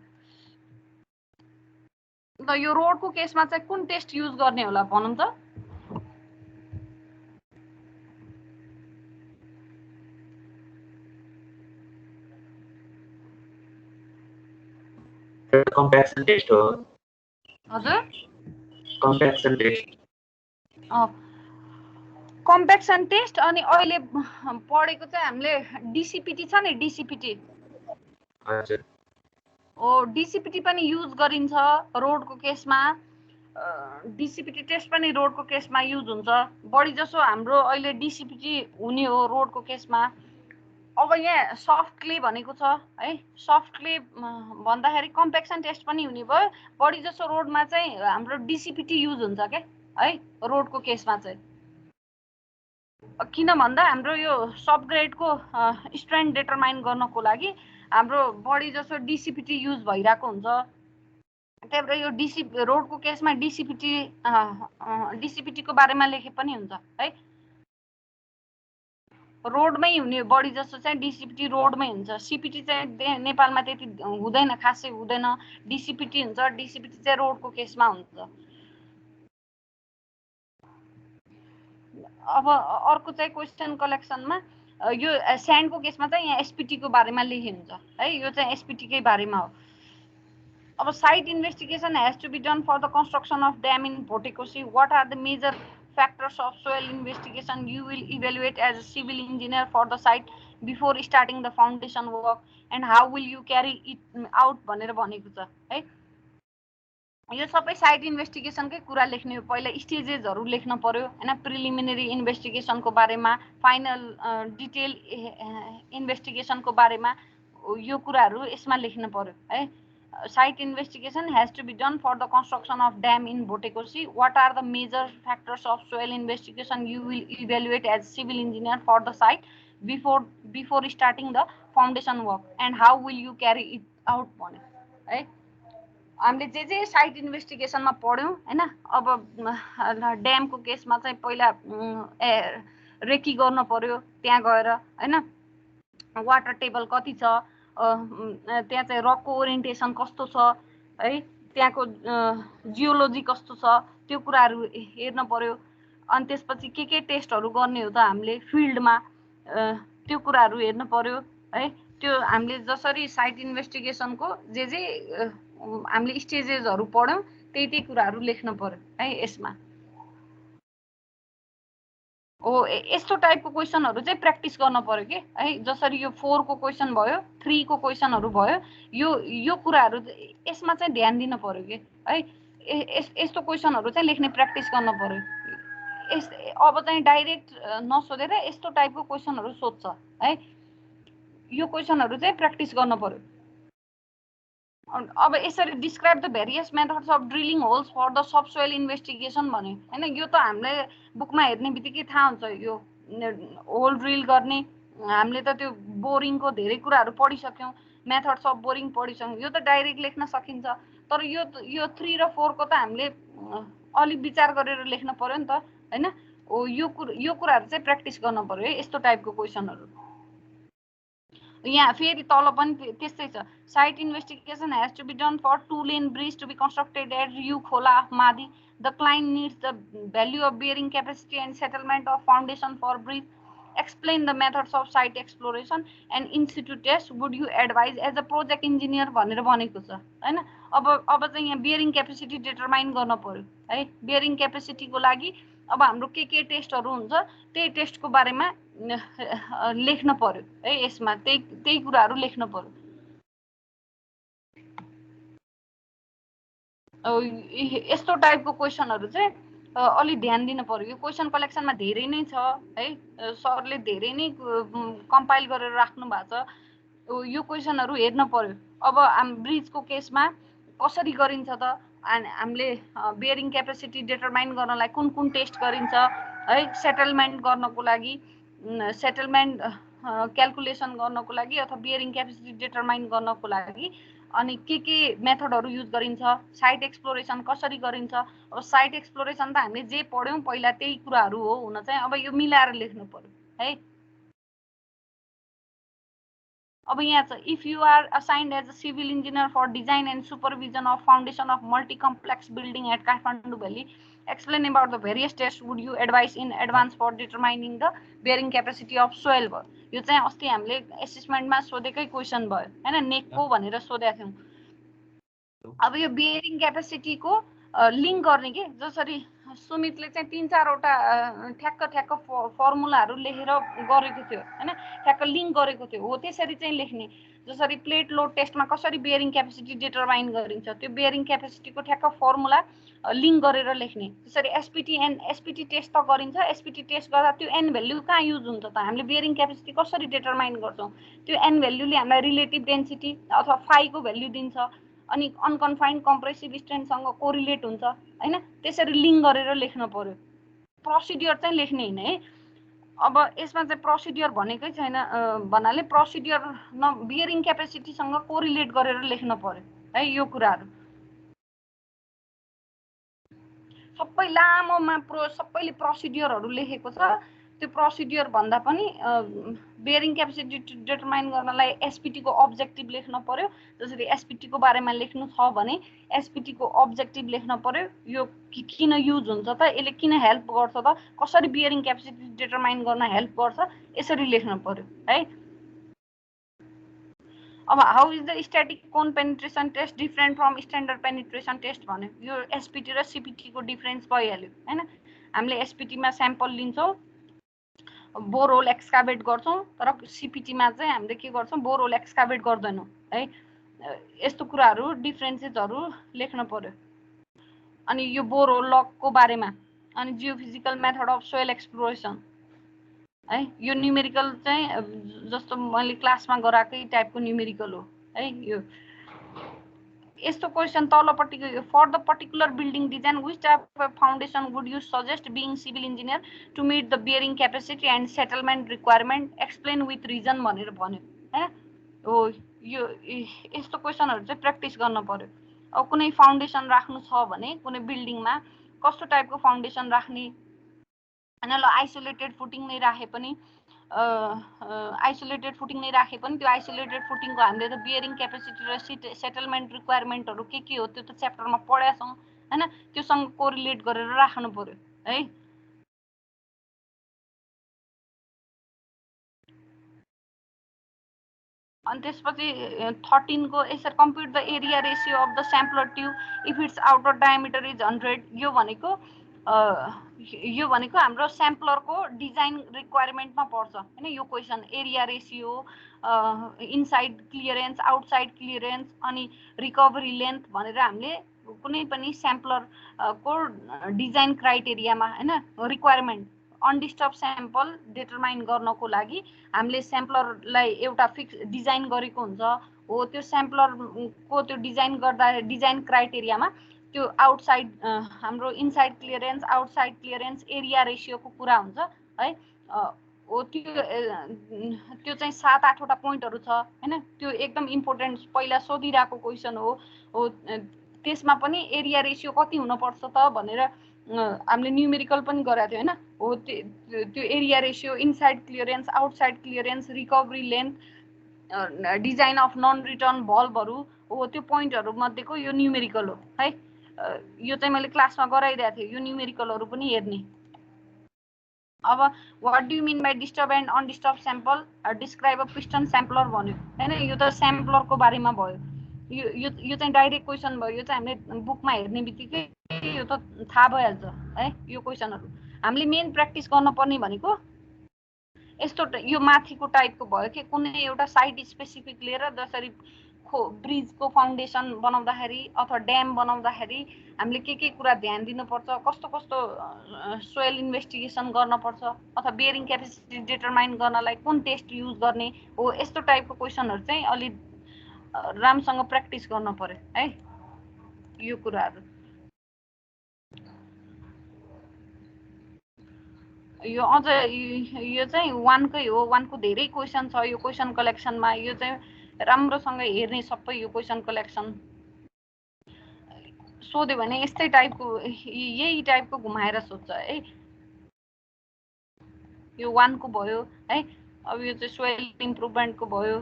त यो रोडको केसमा चाहिँ कुन टेस्ट युज गर्ने होला भनौँ त। कम्प्याक्सन टेस्ट हो। हजुर, कम्प्याक्सन टेस्ट। Compaction test. अनि अहिले पढेको चाहिँ हामीले डीसीपीटी छ नि, डीसीपीटी। हजुर। डीसीपीटी पनि युज गरिन्छ रोडको केसमा। डीसीपीटी टेस्ट पनि रोडको केसमा युज हुन्छ। बढी जसो हाम्रो अहिले डीसीपीटी हुने हो रोडको केसमा। अब यहाँ सफ्ट क्ले भनेको छ है। सफ्ट क्ले भन्दाखेरि कम्प्याक्सन टेस्ट पनि हुने भयो। बढी जसो रोडमा चाहिँ हाम्रो डीसीपीटी युज हुन्छ के है रोडको केसमा चाहिँ। किन भन्दा हाम्रो यो सब ग्रेडको स्ट्रेन्थ डिटरमाइन गर्नको लागि हाम्रो बढी जसो डीसीपीटी युज भइरहेको हुन्छ। त्यही भएर यो रोडको केसमा डीसीपीटी को बारेमा लेखे पनि हुन्छ है। रोडमै हुने बढी जसो चाहिँ डीसीपीटी रोडमै हुन्छ। सीपीटी चाहिँ नेपालमा त्यति हुँदैन, खासै हुँदैन। डीसीपीटी हुन्छ। डीसीपीटी चाहिँ रोडको केसमा हुन्छ। अब अर्को चाहिँ क्वेसन कलेक्सनमा यो स्यान्डको केसमा चाहिँ यहाँ एसपीटी को बारेमा लेखे हुन्छ है। यो चाहिँ एसपीटी कै बारेमा हो। अब site investigation has to be done for the construction of dam in Bhotekoshi. What are the major factors of soil investigation you will evaluate as a civil engineer for the site before starting the foundation work and how will you carry it out भनेर भनेको छ है। यो सबै site इन्भेस्टिगेसनकै कुरा लेख्ने हो। पहिला स्टेजेसहरु लेख्न पर्यो हैन। प्रिलिमिनरी इन्भेस्टिगेसनको बारेमा, फाइनल डिटेल इन्भेस्टिगेसनको बारेमा यो कुराहरु यसमा लेख्न पर्यो है। Site investigation has to be done for the construction of dam in Botekoshi. What are the major factors of soil investigation you will evaluate as civil engineer for the site before starting the foundation work and how will you carry it out भने है। हामीले जे site इन्भेस्टिगेसनमा पढ्यौं हैन। अब ड्यामको केसमा चाहिँ पहिला recce गर्न पर्यो त्यहाँ गएर हैन। वाटर टेबल कति छ, त्यहाँ चाहिँ रकको ओरिएन्टेसन कस्तो छ है, त्यहाँको जियोलोजी कस्तो छ, त्यो कुराहरु हेर्न पर्यो। अनि त्यसपछि के टेस्टहरु गर्ने हो त हामीले फिल्डमा, त्यो कुराहरु हेर्न पर्यो है। त्यो हामीले जसरी साइट इन्भेस्टिगेसनको जे हामीले स्टेजेसहरु पढ्यौं त्यही कुराहरु लेख्न पर्यो है यसमा। यस्तो टाइपको क्वेसनहरु चाहिँ प्र्याक्टिस गर्न पर्यो के है। जसरी यो 4 को क्वेसन भयो, 3 को क्वेसनहरु भयो, यो कुराहरु यसमा चाहिँ ध्यान दिन पर्यो के है। यस्तो क्वेसनहरु चाहिँ लेख्ने प्र्याक्टिस गर्न पर्यो। अब चाहिँ डाइरेक्ट नसोधेर यस्तो टाइपको क्वेसनहरु सोध्छ है। यो क्वेसनहरु चाहिँ प्र्याक्टिस गर्न पर्यो। अब यसरी describe the various methods of drilling holes for the subsoil investigation भन्यो हैन। यो त हामीले बुकमा हेर्ने बित्तिकै थाहा हुन्छ यो होल ड्रिल गर्ने। हामीले त त्यो बोरिङको धेरै कुराहरू पढिसक्यौँ, मेथड्स अफ बोरिङ पढिसक्यौँ, यो त डाइरेक्ट लेख्न सकिन्छ। तर यो 3 र 4 को त हामीले अलि विचार गरेर लेख्न पर्यो नि त हैन। यो कुराहरू चाहिँ प्र्याक्टिस गर्न पर्यो है, यस्तो टाइपको क्वेसनहरू। यहाँ फेरि तल पनि त्यस्तै छ, site investigation has to be done for 2 lane bridge to be constructed at यु खोला of Madi. The client needs the value of bearing capacity and settlement of foundation for bridge. Explain the methods of site exploration and institute test would you advise as a project engineer भनेर भनेको छ हैन। अब चाहिँ यहाँ bearing capacity determine गर्न पर्यो है। बियरिङ क्यापेसिटीको लागि अब हाम्रो के टेस्टहरू हुन्छ त्यही टेस्टको बारेमा लेख्न पर्यो है। यसमा त्यही कुराहरू लेख्न पर्यो। यस्तो टाइपको क्वेसनहरू चाहिँ अलि ध्यान दिन पर्यो। यो क्वेसन कलेक्सनमा धेरै नै छ है, सरले धेरै नै कम्पाइल गरेर राख्नु भएको छ। यो क्वेसनहरू हेर्न पर्यो। अब ब्रिजको केसमा कसरी गरिन्छ त, हामीले बियरिङ क्यापेसिटी डिटरमाइन गर्नलाई कुन कुन टेस्ट गरिन्छ है, सेटलमेन्ट गर्नको लागि, सेटलमेन्ट क्यालकुलेसन गर्नको लागि अथवा बियरिङ क्यापेसिटी डिटरमाइन गर्नको लागि अनि के मेथडहरू युज गरिन्छ, साइट एक्सप्लोरेसन कसरी गरिन्छ। अब साइट एक्सप्लोरेसन त हामीले जे पढ्यौँ पहिला त्यही कुराहरू हो हुन चाहिँ, अब यो मिलाएर लेख्नु पर्यो है। अब यहाँ छ, if you are assigned as a civil engineer for design and supervision of foundation of multi complex building at Kathmandu valley, explain about the various test would you advise in advance for determining the bearing capacity of soil भयो। यो चाहिँ अस्ति हामीले एसेसमेन्टमा सोधेकै question भयो हैन, नेकको भनेर सोधेका थियौँ। अब यो बियरिङ क्यापेसिटीको लिङ्क गर्ने के, जसरी सुमितले चाहिँ 3-4वटा ठ्याक्क फर्मुलाहरू लेखेर गरेको थियो हैन, ठ्याक्क लिङ्क गरेको थियो, हो त्यसरी चाहिँ लेख्ने। जसरी प्लेट लोड टेस्टमा कसरी बियरिङ क्यापेसिटी डिटरमाइन गरिन्छ, त्यो बियरिङ क्यापेसिटीको ठ्याक्क फर्मुला लिङ्क गरेर लेख्ने। जसरी एसपिटी टेस्ट त गरिन्छ, एसपिटी टेस्ट गर्दा त्यो एन भ्याल्यु कहाँ युज हुन्छ त, हामीले बियरिङ क्यापेसिटी कसरी डिटरमाइन गर्छौँ, त्यो एन भ्याल्युले हामीलाई रिलेटिभ डेन्सिटी अथवा फाइको भ्याल्यु दिन्छ, अनि अनकन्फाइन्ड कम्प्रेसिभ स्ट्रेन्थसँग कोरिलेट हुन्छ हैन। त्यसरी लिङ्क गरेर लेख्न पर्यो। प्रोसिड्युर चाहिँ लेख्ने हैन है। अब यसमा चाहिँ प्रोसिड्युर भनेकै छैन भन्नाले प्रोसिड्युर बियरिङ क्यापेसिटीसँग कोरिलेट गरेर लेख्न पर्यो है। यो कुराहरू सबै लामोमा सबैले प्रोसिड्युरहरू लेखेको छ। त्यो प्रोसिड्युर भन्दा पनि बियरिङ क्यापेसिटी डिटरमाइन गर्नलाई एसपिटीको अब्जेक्टिभ लेख्न पर्यो। जसरी एसपिटीको बारेमा लेख्नु छ भने एसपिटीको अब्जेक्टिभ लेख्न पर्यो। यो किन युज हुन्छ त, यसले किन हेल्प गर्छ त, कसरी बियरिङ क्यापेसिटी डिटरमाइन गर्न हेल्प गर्छ, यसरी लेख्न पर्यो है। अब how is the static cone penetration test different from standard penetration test भन्यो। यो एसपिटी र सिपिटीको डिफ्रेन्स भइहाल्यो हैन। हामीले एसपिटीमा स्याम्पल लिन्छौँ, बोरहोल एक्सकाभेट गर्छौँ, तर सिपिटीमा चाहिँ हामीले के गर्छौँ, बोरहोल एक्सकाभेट गर्दैनौँ है। यस्तो कुराहरू डिफ्रेन्सेसहरू लेख्न पर्यो। अनि यो बोरहोल लकको बारेमा, अनि geophysical method of soil exploration है। यो न्युमेरिकल चाहिँ जस्तो मैले क्लासमा गराएकै टाइपको न्युमेरिकल हो है। यो यस्तो क्वेसन तलपट्टिको, यो for the particular building design which type of foundation would you suggest being civil engineer to meet the bearing capacity and settlement requirement, explain with reason भनेर भन्यो हैन। हो यो यस्तो क्वेसनहरू चाहिँ प्र्याक्टिस गर्न पर्यो। अब कुनै फाउन्डेसन राख्नु छ भने कुनै बिल्डिङमा कस्तो टाइपको फाउन्डेसन राख्ने हैन। ल आइसोलेटेड फुटिङ नै राखे पनि त्यो आइसोलेटेड फुटिङको हामीले त बियरिङ क्यापेसिटी र सेटलमेन्ट रिक्वायरमेन्टहरू के हो त्यो त च्याप्टरमा पढेका छौँ हैन। त्योसँग कोरिलेट गरेर राख्नु पर्यो है। अनि त्यसपछि 13 को यसरी compute the area ratio of the sampler tube if its outer diameter is 100। यो भनेको हाम्रो स्याम्पलरको डिजाइन रिक्वायरमेन्टमा पर्छ हैन। यो question area ratio, inside clearance, outside clearance, अनि रिकभरी लेन्थ भनेर हामीले कुनै पनि स्याम्पलरको डिजाइन क्राइटेरियामा हैन रिक्वायरमेन्ट अनडिस्टर्ब स्याम्पल डिटरमाइन गर्नको लागि हामीले स्याम्पलरलाई एउटा फिक्स डिजाइन गरेको हुन्छ, हो त्यो स्याम्पलरको त्यो डिजाइन गर्दा डिजाइन क्राइटेरियामा त्यो आउटसाइड हाम्रो inside clearance outside clearance area रेसियोको कुरा हुन्छ है हो त्यो चाहिँ 7-8 वटा पोइन्टहरु छ हैन त्यो एकदम इम्पोर्टेन्ट पहिला सोधिरहेको क्वेशन हो त्यसमा पनि एरिया रेसियो कति हुन पर्छ त भनेर हामीले न्यूमेरिकल पनि गराएको थियो हैन हो त्यो area ratio inside clearance outside clearance recovery length design of non return भल्भहरु हो त्यो पोइन्टहरु मध्येको यो न्यूमेरिकल हो है यो चाहिँ मैले क्लासमा गराइदिएको थिएँ यो न्यूमेरिकलहरु पनि हेर्ने अब what do you mean by disturb and undisturb sample describe a piston sampler भन्यो हैन यो त स्याम्पलरको बारेमा भयो यो चाहिँ डाइरेक्ट क्वेशन भयो यो चाहिँ हामीले बुकमा हेर्ने बित्तिकै यो त थाहा भइहाल्छ है यो क्वेशनहरु हामीले मेन प्र्याक्टिस गर्न पर्ने भनेको यस्तो यो माथिको टाइपको भयो कि कुनै एउटा साइट स्पेसिफिक लिएर जसरी ब्रिजको फाउन्डेसन बनाउँदाखेरि अथवा ड्याम बनाउँदाखेरि हामीले के कुरा ध्यान दिनुपर्छ कस्तो कस्तो सोइल इन्भेस्टिगेसन गर्न पर्छ अथवा बेयरिङ क्यापेसिटी डिटरमाइन गर्नलाई कुन टेस्ट युज गर्ने हो यस्तो टाइपको क्वेशनहरु चाहिँ अलि राम्रोसँग प्र्याक्टिस गर्न पर्यो है यो कुराहरु यो अझ यो चाहिँ 1 कै हो 1 को धेरै क्वेशन छ यो क्वेशन कलेक्सनमा यो चाहिँ राम्रोसँग हेर्ने सबै यो क्वेशन कलेक्सन सोध्यो भने यस्तै टाइपको यही टाइपको घुमाएर सोध्छ है यो 1 को भयो है अब यो चाहिँ सोइल इम्प्रुभमेन्टको भयो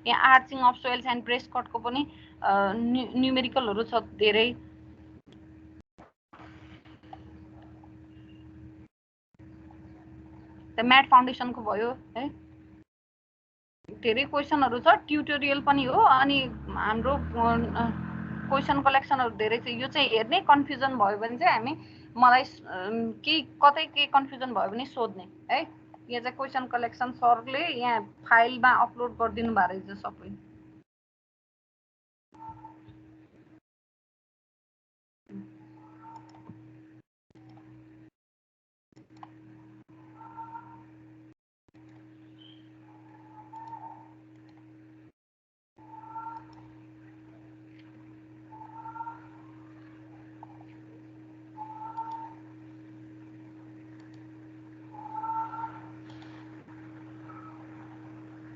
यहाँ आर्चिङ अफ सोइल्स एन्ड ब्रेस्ट कटको पनि न्यूमेरिकलहरु छ धेरै म्याट फाउन्डेसनको भयो है धेरै क्वेशनहरु छ ट्युटोरियल पनि हो अनि हाम्रो क्वेशन कलेक्सनहरु धेरै छ यो चाहिँ हेर्ने कन्फ्युजन भयो भने चाहिँ हामी मलाई कतै के कन्फ्युजन भयो भने सोध्ने है यहाँ चाहिँ क्वेशन कलेक्सन सरले यहाँ फाइलमा अपलोड गरिदिनु भएको रहेछ सबै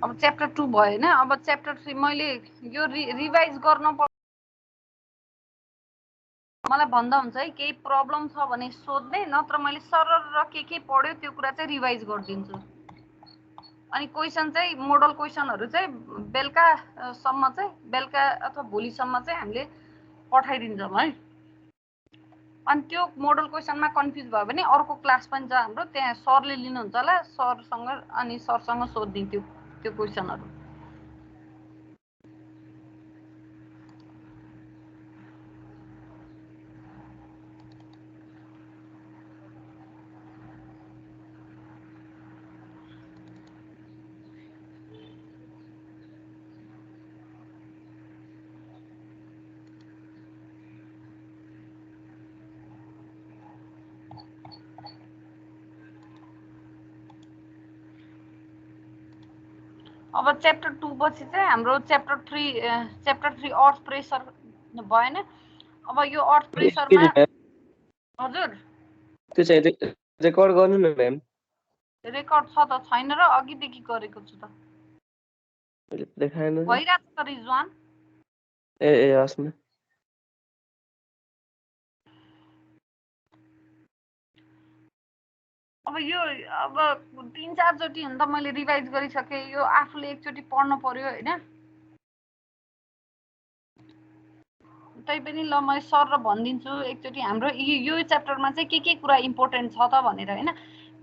अब च्याप्टर 2 भयो हैन अब च्याप्टर 3 मैले यो रिभाइज गर्न मलाई भन्दा हुन्छ है केही प्रब्लम छ भने सोध्ने नत्र मैले सरर र के पढ्यो त्यो कुरा चाहिँ रिभाइज गर्दिन्छु अनि क्वेशन चाहिँ मोडल क्वेशनहरु चाहिँ बेलुका अथवा भोलिसम्म चाहिँ हामीले पठाइदिन्छौँ है अनि त्यो मोडल क्वेशनमा कन्फ्युज भयो भने अर्को क्लास पनि छ हाम्रो त्यहाँ सरले लिनुहुन्छ होला सरसँग अनि सरसँग सोध्दिन्छु त्यो क्वेशनहरु अब च्याप्टर 2 पछि चाहिँ हाम्रो च्याप्टर 3 अर्थ प्रेसर भएन अब यो अर्थ प्रेसरमा हजुर त्यो चाहिँ रेकर्ड गर्नु न म्याम रेकर्ड छ त छैन र अघिदेखि गरेको छु त देखाएन भइराछ त रिजवान ए हस् न अब यो अब 3-4 चोटी हुन त मैले रिभाइज गरिसके यो आफूले एकचोटी पढ्न पर्यो हैन तैपनि ल म सर र भनिदिन्छु एकचोटी हाम्रो यो च्याप्टरमा चाहिँ के कुरा इम्पोर्टेन्ट छ त भनेर हैन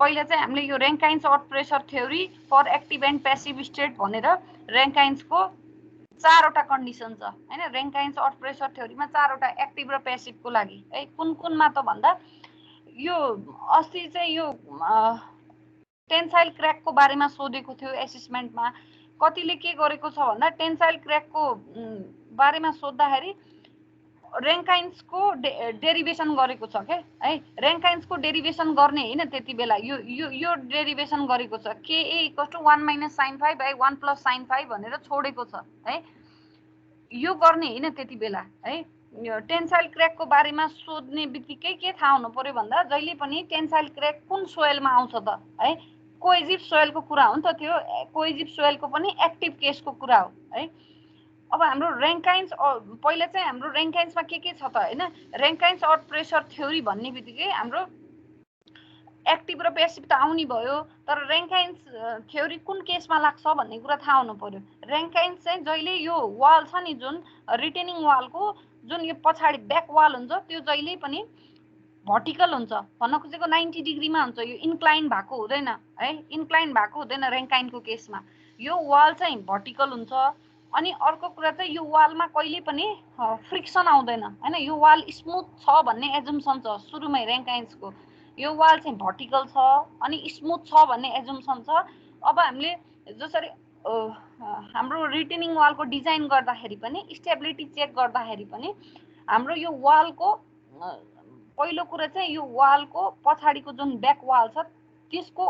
पहिला चाहिँ हामीले यो Rankine's earth pressure theory for active and passive state भनेर र्याङ्काइन्सको 4 वटा कन्डिसन छ हैन र्याङ्काइन्स अर्थ प्रेसर थ्योरीमा 4 वटा एक्टिभ र प्यासिभको लागि है कुनमा त भन्दा यो अस्ति चाहिँ यो टेन्साइल क्र्याकको बारेमा सोधेको थियो एसेसमेन्टमा कतिले के गरेको छ भन्दा टेन्साइल क्र्याकको बारेमा सोध्दाखेरि रेङ्काइन्सको डेरिभेसन गरेको छ के है, रेङ्काइन्सको डेरिभेसन गर्ने होइन त्यति बेला यो डेरिभेसन गरेको छ KA = 1 - sin 5 / 1 + sin 5 भनेर छोडेको छ है, यो गर्ने होइन त्यति बेला है। टेन्साइल क्र्याकको बारेमा सोध्ने बित्तिकै के थाहा हुनु पर्यो भन्दा जहिले पनि टेन्साइल क्र्याक कुन सोइलमा आउँछ त है, कोएजिभ सोइलको कुरा हो नि त त्यो, कोएजिभ सोइलको पनि एक्टिभ केसको कुरा हो है। अब हाम्रो रेङ्काइन्स पहिला चाहिँ हाम्रो रेङ्काइन्समा के छ त होइन, रेङ्काइन्स अर्थ प्रेसर थ्योरी भन्ने बित्तिकै हाम्रो एक्टिभ र पेसिभ त आउने भयो, तर रेङ्काइन्स थ्योरी कुन केसमा लाग्छ भन्ने कुरा थाहा हुनु पर्यो। रेङ्काइन्स चाहिँ जहिले यो वाल छ नि जुन रिटेनिङ वालको जुन यो पछाडि ब्याक वाल हुन्छ त्यो जहिले पनि भर्टिकल हुन्छ, भन्न खोजेको 90 डिग्रीमा हुन्छ, यो इन्क्लाइन भएको हुँदैन है, इन्क्लाइन भएको हुँदैन रेङ्काइनको केसमा, यो वाल चाहिँ भर्टिकल हुन्छ। अनि अर्को कुरा चाहिँ यो वालमा कहिले पनि फ्रिक्सन आउँदैन होइन, यो वाल स्मुथ छ भन्ने एजुम्सन छ सुरुमै रेङ्काइन्सको, यो वाल चाहिँ भर्टिकल छ अनि स्मुथ छ भन्ने एजुम्सन छ। अब हामीले जसरी हाम्रो रिटेनिङ वालको डिजाइन गर्दाखेरि पनि स्टेबिलिटी चेक गर्दाखेरि पनि हाम्रो यो वालको पहिलो कुरा चाहिँ यो वालको पछाडिको जुन ब्याक वाल छ त्यसको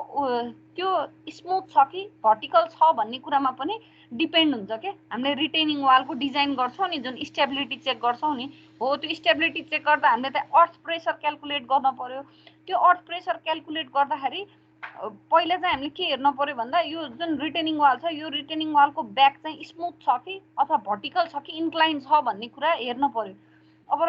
त्यो स्मुथ छ कि भर्टिकल छ भन्ने कुरामा पनि डिपेन्ड हुन्छ के। हामीले रिटेनिङ वालको डिजाइन गर्छौँ नि जुन स्टेबिलिटी चेक गर्छौँ नि, हो त्यो स्टेबिलिटी चेक गर्दा हामीले त अर्थ प्रेसर क्यालकुलेट गर्न पर्यो। त्यो अर्थ प्रेसर क्यालकुलेट गर्दाखेरि पहिला चाहिँ हामीले के हेर्न पर्यो भन्दा यो जुन रिटेनिङ वाल छ यो रिटेनिङ वालको ब्याक चाहिँ स्मुथ छ कि अथवा भर्टिकल छ कि इन्क्लाइन छ भन्ने कुरा हेर्न पर्यो। अब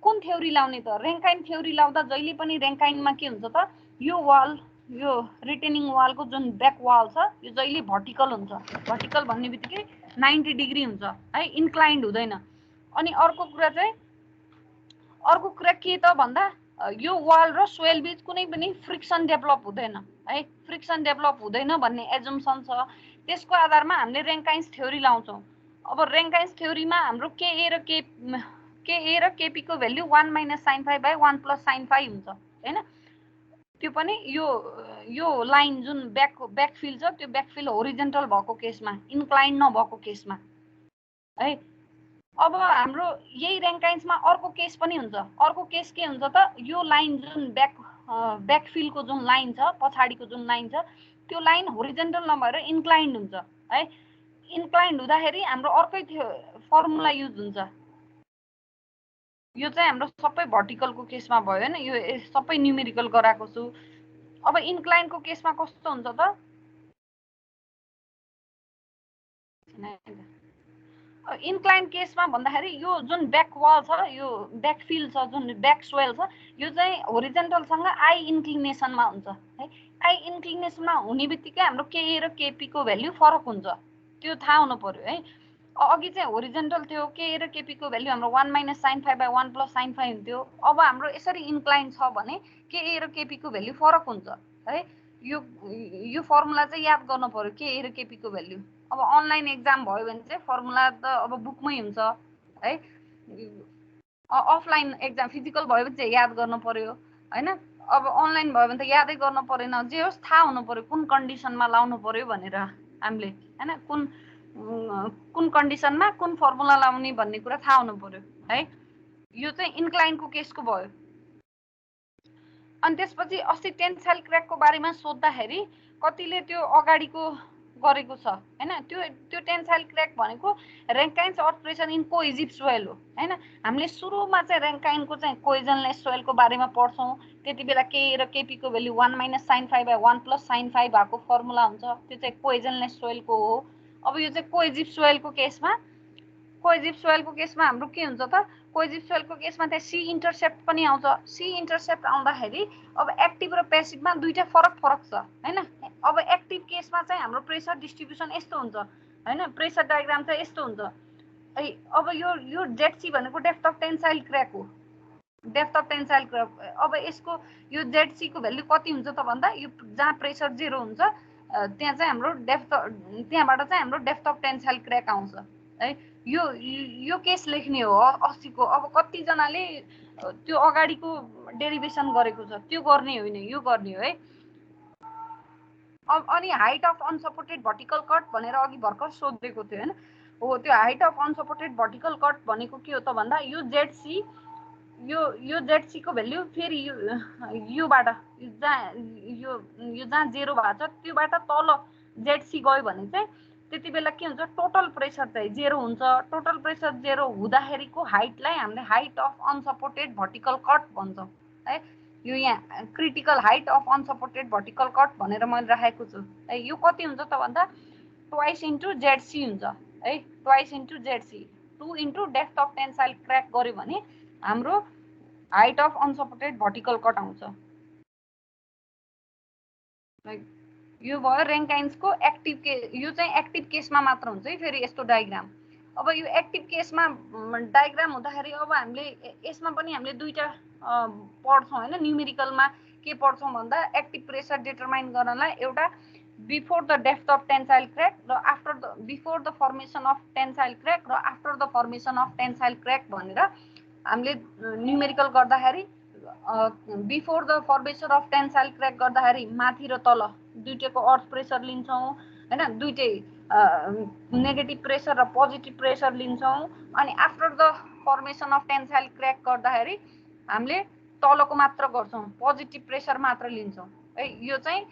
कुन थ्योरी लाउने त, रेङ्काइन थ्योरी लाउँदा जहिले पनि रेङ्काइनमा के हुन्छ त, यो वाल यो रिटेनिङ वालको जुन ब्याक वाल छ यो जहिले भर्टिकल हुन्छ, भर्टिकल भन्ने बित्तिकै 90 डिग्री हुन्छ है, इन्क्लाइन्ड हुँदैन। अनि अर्को कुरा के त भन्दा यो वाल र सोइल बीच कुनै पनि फ्रिक्सन डेभलप हुँदैन है, फ्रिक्सन डेभलप हुँदैन भन्ने एजुम्सन छ, त्यसको आधारमा हामीले रेङ्काइन्स थ्योरी लाउँछौँ। अब रेङ्काइन्स थ्योरीमा हाम्रो KA र KP को भ्याल्यु 1 - sin 5 / 1 + sin 5 हुन्छ होइन। त्यो पनि यो लाइन जुन ब्याकफिल छ त्यो ब्याकफिल होरिजेन्टल भएको केसमा, इन्क्लाइन नभएको केसमा है। अब हाम्रो यही रेङ्काइन्समा अर्को केस पनि हुन्छ, अर्को केस के हुन्छ त, यो लाइन जुन ब्याकफिलको जुन लाइन छ पछाडिको जुन लाइन छ त्यो लाइन होरिजेन्टल नभएर इन्क्लाइन्ड हुन्छ है। इन्क्लाइन्ड हुँदाखेरि हाम्रो अर्कै फर्मुला युज हुन्छ, यो चाहिँ हाम्रो सबै भर्टिकलको केसमा भयो होइन, यो सबै न्युमेरिकल गराएको छु। अब इन्क्लाइनको केसमा कस्तो हुन्छ त, इन्क्लाइन केसमा भन्दाखेरि यो जुन ब्याक वाल छ यो ब्याकफिल छ जुन ब्याक सोइल छ यो चाहिँ होरिजेन्टलसँग आई इन्क्लिनेसनमा हुन्छ है। आई इन्क्लिनेसनमा हुने बित्तिकै हाम्रो KA र KP को भ्याल्यु फरक हुन्छ, त्यो थाहा हुनु पर्यो है। अघि चाहिँ होरिजेन्टल थियो, KA र KP को भ्याल्यु हाम्रो 1 - sin 5 / 1 + sin 5 हुन्थ्यो। अब हाम्रो यसरी इन्क्लाइन छ भने KA र KP को भ्याल्यु फरक हुन्छ है। यो फर्मुला चाहिँ याद गर्नु पर्यो, KA र KP को भ्याल्यु। अब अनलाइन एक्जाम भयो भने चाहिँ फर्मुला त अब बुकमै हुन्छ है, अफलाइन एक्जाम फिजिकल भयो भने चाहिँ याद गर्नु पर्यो होइन। अब अनलाइन भयो भने त यादै गर्नु परेन, जे होस् थाहा हुनु पर्यो कुन कन्डिसनमा लाउनु पर्यो भनेर हामीले होइन, कुन कन्डिसनमा कुन फर्मुला लाउने भन्ने कुरा थाहा हुनु पर्यो है। यो चाहिँ इन्क्लाइनको केसको भयो। अनि त्यसपछि अस्ति टेन्साइल क्र्याकको बारेमा सोद्धाखेरि कतिले त्यो अगाडिको गरेको छ हैन, त्यो टेन्साइल क्र्याक भनेको रेङ्काइन्स अर्थ प्रेसर इन कोएजिभ सोइल हो हैन। हामीले सुरुमा चाहिँ रेङ्काइनको चाहिँ कोएजनलेस सोइलको बारेमा पढ्छौँ, त्यति बेला KA र KP को भ्याल्यु 1 - sin 5 / 1 + sin 5 भएको फर्मुला हुन्छ, त्यो चाहिँ कोएजनलेस सोइलको हो। अब यो चाहिँ कोएजिभ सोइलको केसमा हाम्रो के हुन्छ त, कोएजिभ सोइलको केसमा त्यहाँ C इन्टरसेप्ट पनि आउँछ। C इन्टरसेप्ट आउँदाखेरि अब एक्टिभ र पेसिभमा दुईटा फरक छ हैन। अब एक्टिभ केसमा चाहिँ हाम्रो प्रेसर डिस्ट्रिब्युसन यस्तो हुन्छ हैन, प्रेसर डायग्राम चाहिँ यस्तो हुन्छ। अब यो ZC भनेको डेप्थ अफ टेन्साइल क्र्याक हो, डेप्थ अफ टेन्साइल क्र्याक। अब यसको यो ZC को भ्याल्यु कति हुन्छ त भन्दा यो जहाँ प्रेसर 0 हुन्छ त्यहाँ चाहिँ हाम्रो त्यहाँबाट चाहिँ हाम्रो डेप्थ अफ टेन्साइल क्र्याक आउँछ है। यो केस लेख्ने हो अस्तिको। अब कतिजनाले त्यो अगाडिको डेरिभेसन गरेको छ, त्यो गर्ने होइन, यो गर्ने हो है। अब अनि height of unsupported vertical cut भनेर अघि भर्खर सोधेको थियो हैन। हो त्यो height of unsupported vertical cut भनेको के हो त भन्दा यो जेडसी यो जेडसी को भ्याल्यु फेरि योबाट यो जहाँ 0 भएको छ त्योबाट तल जेडसी गयो भने चाहिँ त्यति बेला के हुन्छ टोटल प्रेसर चाहिँ 0 हुन्छ। टोटल प्रेसर 0 हुँदाखेरिको हाइटलाई हामीले height of unsupported vertical cut भन्छौँ है। यो यहाँ critical height of unsupported vertical cut भनेर मैले राखेको छु है। यो कति हुन्छ त भन्दा ट्वाइस इन्टु जेडसी हुन्छ है। Twice into ZC 2 into depth of tensile crack गर्यो भने हाम्रो height of unsupported vertical cut आउँछ। यो भयो रेङ्काइन्सको एक्टिभ केस। यो चाहिँ एक्टिभ केसमा मात्र हुन्छ है फेरि यस्तो डायग्राम। अब यो एक्टिभ केसमा डायग्राम हुँदाखेरि अब हामीले यसमा पनि हामीले दुईटा पढ्छौँ होइन। न्युमेरिकलमा के पढ्छौँ भन्दा एक्टिभ प्रेसर डिटरमाइन गर्नलाई एउटा before the depth of tensile crack र after the before the formation of tensile crack र after the formation of tensile crack भनेर हामीले न्युमेरिकल गर्दाखेरि before the formation of tensile crack गर्दाखेरि माथि र तल दुईटैको अर्थ प्रेसर लिन्छौँ होइन। दुईटै नेगेटिभ प्रेसर र पोजिटिभ प्रेसर लिन्छौँ। अनि after the formation of tensile crack गर्दाखेरि हामीले तलको मात्र गर्छौँ, पोजिटिभ प्रेसर मात्र लिन्छौँ है। यो चाहिँ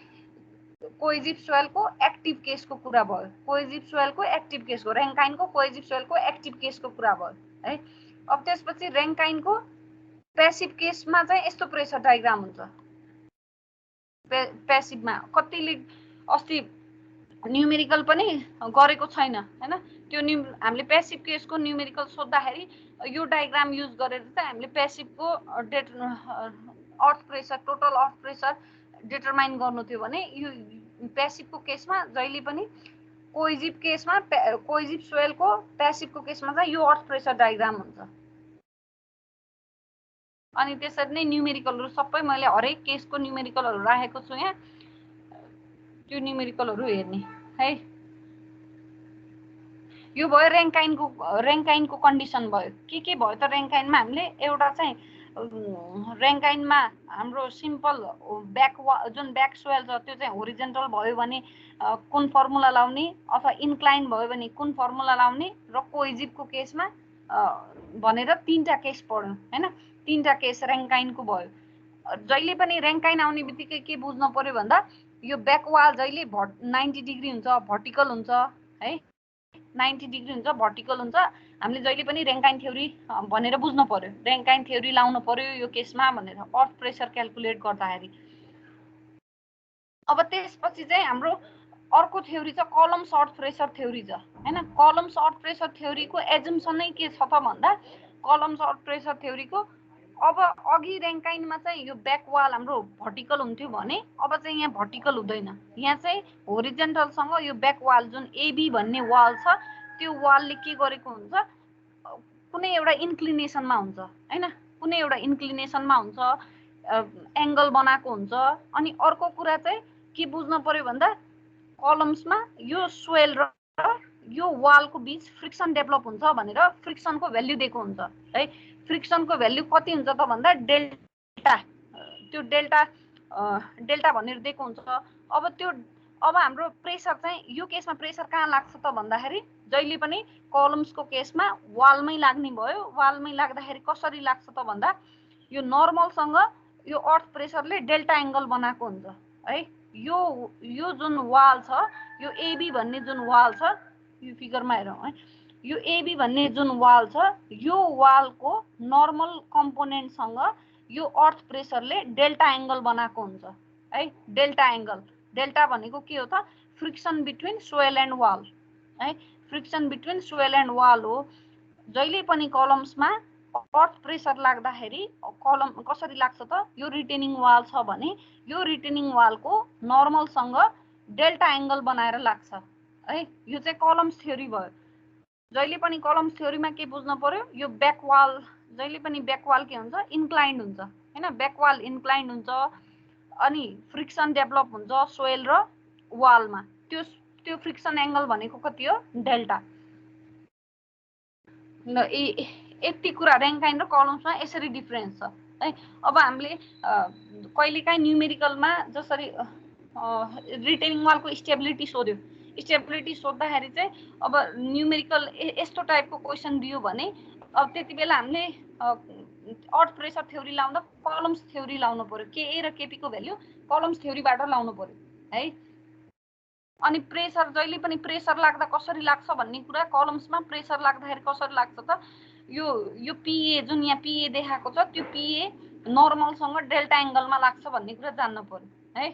कोहेजिभ सोइलको एक्टिभ केसको कुरा भयो। कोहेजिभ सोइलको एक्टिभ केसको रेङ्काइनको कोहेजिभ सोइलको एक्टिभ केसको कुरा भयो है। अब त्यसपछि रेङ्काइनको प्यासिभ केसमा चाहिँ यस्तो प्रेसर डायग्राम हुन्छ। प्यासिभमा कतिले अस्ति न्युमेरिकल पनि गरेको छैन हैन। त्यो हामीले प्यासिभ केसको न्युमेरिकल सोद्धाखेरि यो डायग्राम युज गरेर चाहिँ हामीले प्यासिभको earth pressure total earth pressure determine गर्नु थियो भने यो प्यासिभको केसमा जहिले पनि कोहेजिभ केसमा कोहेजिभ सोइलको प्यासिभको केसमा चाहिँ यो अर्थ प्रेसर डायग्राम हुन्छ। अनि त्यसरी नै न्युमेरिकलहरु सबै मैले हरेक केसको न्युमेरिकलहरु राखेको छु यहाँ। त्यो न्युमेरिकलहरु हेर्ने है। यो भयो रेङ्काइनको कन्डिसन भयो। के भयो त रेङ्काइनमा हामीले एउटा चाहिँ रेङ्काइनमा हाम्रो सिम्पल जुन ब्याक सोइल छ त्यो चाहिँ होरिजेन्टल भयो भने कुन फर्मुला लाउने अथवा इन्क्लाइन भयो भने कुन फर्मुला लाउने र कोहेजिभको केसमा भनेर तीनटा केस पढ्यौं हैन। तीनटा केस रेङ्काइनको भयो। जहिले पनि रेङ्काइन आउने बित्तिकै के बुझ्नु पर्यो भन्दा यो ब्याक वाल जहिले 90 डिग्री हुन्छ भर्टिकल हुन्छ है। 90 डिग्री हुन्छ भर्टिकल हुन्छ। हामीले जहिले पनि रेङ्काइन थ्योरी भनेर बुझ्नु पर्यो। रेङ्काइन थ्योरी लाउनु पर्यो यो केसमा भनेर अर्थ प्रेसर क्याल्कुलेट गर्दाखेरि। अब त्यसपछि चाहिँ हाम्रो अर्को थ्योरी छ कलम्स अर्थ प्रेसर थ्योरी छ हैन। कलम्स अर्थ प्रेसर थ्योरीको एजम्सन नै के छ त भन्दा कलम्स अर्थ प्रेसर थ्योरीको अब अघि रेङ्काइनमा चाहिँ यो ब्याक वाल हाम्रो भर्टिकल हुन्थ्यो भने अब चाहिँ यहाँ भर्टिकल हुँदैन। यहाँ चाहिँ होरिजेन्टलसँग यो ब्याक वाल जुन एबी भन्ने वाल छ त्यो वालले के गरेको हुन्छ कुनै एउटा इन्क्लिनेसनमा हुन्छ हैन। कुनै एउटा इन्क्लिनेसनमा हुन्छ एंगल बनाएको हुन्छ। अनि अर्को कुरा चाहिँ के बुझ्नु पर्यो भन्दा कलम्समा यो सोइल र यो वालको बीच फ्रिक्सन डेभलप हुन्छ भनेर फ्रिक्सनको भ्याल्यु दिएको हुन्छ है। फ्रिक्सनको भ्याल्यु कति हुन्छ त भन्दा डेल्टा। त्यो डेल्टा भनेर दिएको हुन्छ। अब हाम्रो प्रेसर चाहिँ यो केसमा प्रेसर कहाँ लाग्छ त भन्दाखेरि जहिले पनि कलम्सको केसमा वालमै लाग्ने भयो। वालमै लाग्दाखेरि कसरी लाग्छ त भन्दा यो नर्मलसँग यो अर्थ प्रेसरले डेल्टा एंगल बनाएको हुन्छ है। यो जुन वाल छ यो एबी भन्ने जुन वाल छ यो फिगरमा हेरौँ है। यो एबी भन्ने जुन वाल छ यो वालको नर्मल कम्पोनेन्टसँग यो अर्थ प्रेसरले डेल्टा एंगल बनाएको हुन्छ है। डेल्टा एंगल डेल्टा भनेको के हो त friction between soil and wall है। Friction between soil and wall हो। जहिले पनि कलम्समा अर्थ प्रेसर लाग्दाखेरि कलम कसरी लाग्छ त यो रिटेनिङ वाल छ भने यो रिटेनिङ वालको नर्मलसँग डेल्टा एंगल बनाएर लाग्छ है। यो चाहिँ कलम्स थ्योरी भयो। जहिले पनि कलम्स थ्योरीमा के बुझ्नु पर्यो यो ब्याक वाल जहिले पनि ब्याक वाल के हुन्छ इन्क्लाइन्ड हुन्छ हैन। ब्याक वाल इन्क्लाइन्ड हुन्छ अनि फ्रिक्सन डेभलप हुन्छ सोइल र वालमा। त्यो फ्रिक्सन एंगल भनेको कति हो डेल्टा। यति कुरा रेङ्काइन र कलम्समा यसरी डिफरेन्स छ है। अब हामीले कहिलेकाहीँ न्युमेरिकलमा जसरी रिटेनिङ वालको स्टेबिलिटी सोध्यो स्टेबिलिटी सोद्धाखेरि चाहिँ अब न्युमेरिकल यस्तो टाइपको क्वेसन दियो भने अब त्यति बेला हामीले अर्थ प्रेसर थ्योरी लाउँदा कलम्स थ्योरी लाउनु पर्यो। केए र केपीको भ्याल्यु कलम्स थ्योरीबाट लाउनु पर्यो है। अनि प्रेसर जहिले पनि प्रेसर लाग्दा कसरी लाग्छ भन्ने कुरा कलम्समा प्रेसर लाग्दाखेरि कसरी लाग्छ त यो पिए जुन यहाँ पिए देखाएको छ त्यो पिए नर्मलसँग डेल्टा एङ्गलमा लाग्छ भन्ने कुरा जान्न पर्यो है।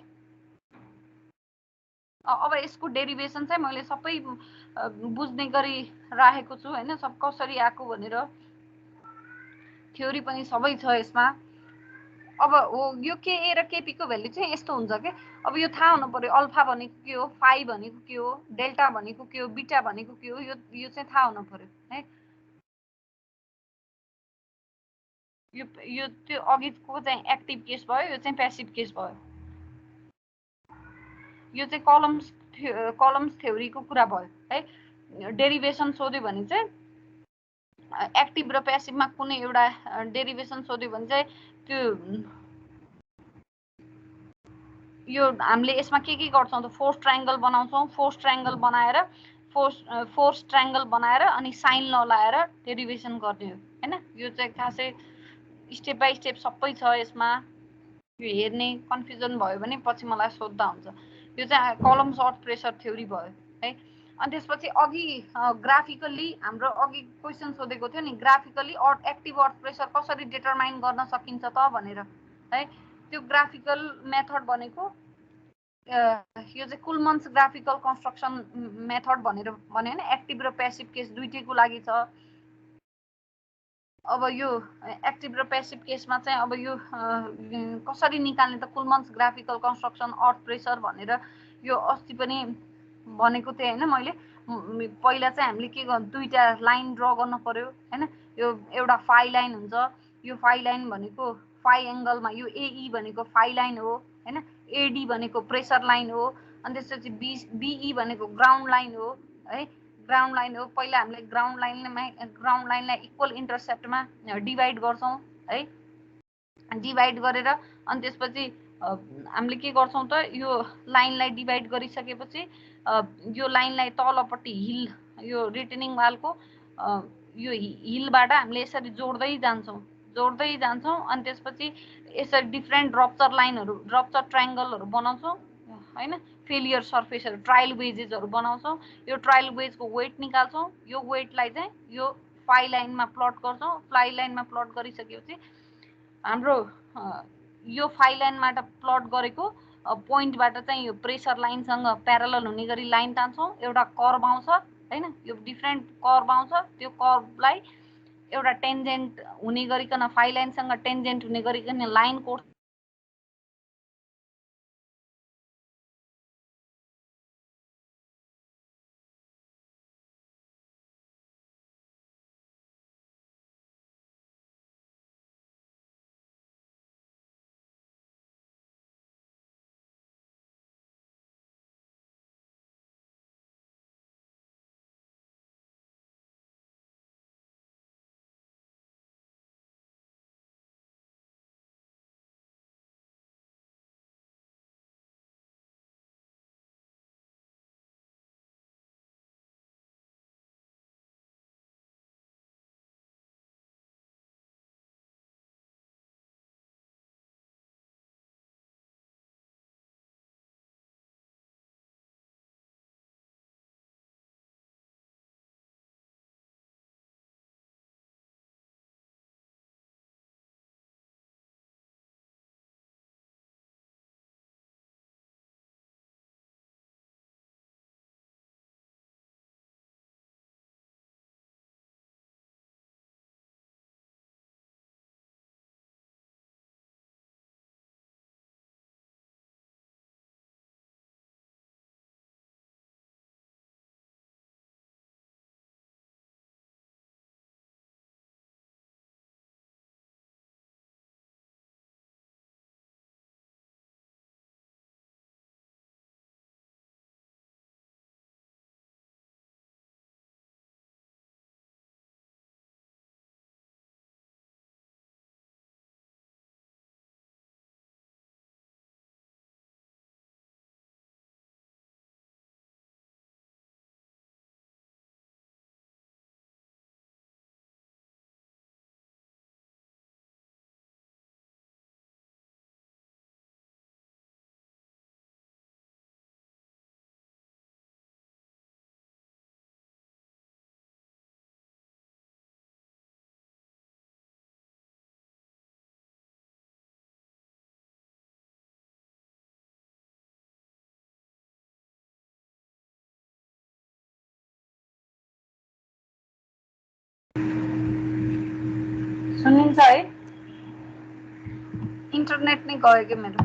अब यसको डेरिभेसन चाहिँ मैले सबै बुझ्ने गरी राखेको छु हैन, सब कसरी आएको भनेर थ्योरी पनि सबै छ यसमा। अब हो यो केए र केपी को भ्यालु चाहिँ यस्तो हुन्छ के, अब यो थाहा हुनु पर्यो अल्फा भनेको के हो, फाइ भनेको के हो, डेल्टा भनेको के हो, बिटा भनेको के हो, यो चाहिँ थाहा हुनु पर्यो है। यो त्यो अघिको चाहिँ एक्टिभ केस भयो, यो चाहिँ प्यासिभ केस भयो। यो चाहिँ कलम्स थ्योरीको कुरा भयो है। डेरिभेसन सोध्यो भने चाहिँ एक्टिभ र प्यासिभमा कुनै एउटा डेरिभेसन सोध्यो भने चाहिँ त्यो यो हामीले यसमा के गर्छौँ त फोर्स ट्रायंगल बनाउँछौँ। फोर्स ट्रायंगल बनाएर फोर्स ट्रायंगल बनाएर अनि साइन लगाएर डेरिभेसन गर्ने हो हैन। यो चाहिँ खासै स्टेप बाइ स्टेप सबै छ यसमा। यो हेर्ने कन्फ्युजन भयो भने पछि मलाई सोध्दा हुन्छ। यो चाहिँ कलम्स अर्थ प्रेसर थ्योरी भयो है। अनि त्यसपछि अघि ग्राफिकली हाम्रो अघि क्वेसन सोधेको थियो नि, ग्राफिकली एक्टिभ अर्थ प्रेसर कसरी डिटरमाइन गर्न सकिन्छ त भनेर है। त्यो ग्राफिकल मेथड भनेको यो चाहिँ कुलमन्स ग्राफिकल कन्स्ट्रक्सन मेथड भनेर भन्यो हैन। एक्टिभ र प्यासिभ केस दुईटैको लागि छ। अब यो एक्टिभ र प्यासिभ केसमा चाहिँ अब यो कसरी निकाल्ने त कुलमन्स ग्राफिकल कन्स्ट्रक्सन अर्थ प्रेसर भनेर यो अस्ति पनि भनेको थिएँ हैन मैले। पहिला चाहिँ हामीले के गर्नु, दुईटा लाइन ड्र गर्न पर्यो हैन। यो एउटा फाइ लाइन हुन्छ, यो फाइ लाइन भनेको फाइ एङ्गलमा यो एई भनेको फाइ लाइन हो हैन। एडी भनेको प्रेसर लाइन हो। अनि त्यसपछि बिई भनेको ग्राउन्ड लाइन हो है। ग्राउन्ड लाइन हो। पहिला हामीले ग्राउन्ड लाइनलाई इक्वल इन्टरसेप्टमा डिभाइड गर्छौँ है। डिभाइड गरेर अनि त्यसपछि हामीले के गर्छौँ त यो लाइनलाई डिभाइड गरिसकेपछि यो लाइनलाई तलपट्टि हिल, यो रिटेनिङ वालको यो हिलबाट हामीले यसरी जोड्दै जान्छौँ। अनि त्यसपछि यसरी डिफ्रेन्ट रप्चर लाइनहरू, रप्चर ट्रायंगलहरू बनाउँछौँ हैन। फेलियर सर्फेसहरू, ट्रायल वेजेसहरू बनाउँछौँ। यो ट्रायल वेजको वेट निकाल्छौँ। यो वेटलाई चाहिँ यो फाइ लाइनमा प्लट गर्छौँ। फाइ लाइनमा प्लट गरिसकेपछि हाम्रो यो फाइ लाइनबाट प्लट गरेको पोइन्टबाट चाहिँ यो प्रेसर लाइनसँग प्यारलल हुने गरी लाइन तान्छौँ। एउटा कर्भ आउँछ हैन। यो डिफ्रेन्ट कर्भ आउँछ। त्यो कर्भलाई एउटा टेन्जेन्ट हुने गरिकन, फाइ लाइनसँग टेन्जेन्ट हुने गरिकन लाइन कोर्स सुनिन्छ है? इन्टरनेट नै गयो कि मेरो।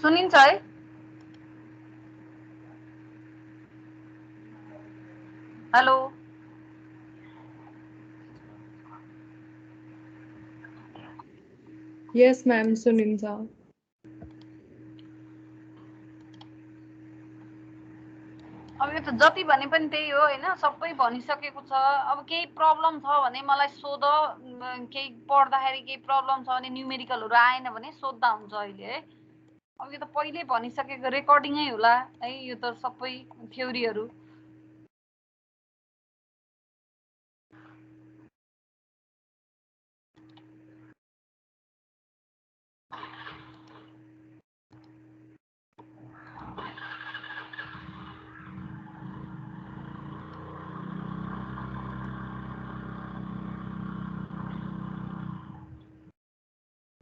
सुनिन्छ है? हेलो यस मैम सुनिन्छ। अब यो त जति भने पनि त्यही हो हैन, सबै भनिसकेको छ। अब केही प्रब्लम छ भने मलाई सोध, केही पढ्दाखेरि केही प्रब्लम छ भने न्युमेरिकलहरु आएन भने सोध्दा हुन्छ अहिले है। अब यो त पहिले भनिसकेको रेकर्डिङै होला है, यो त सबै थ्योरीहरु।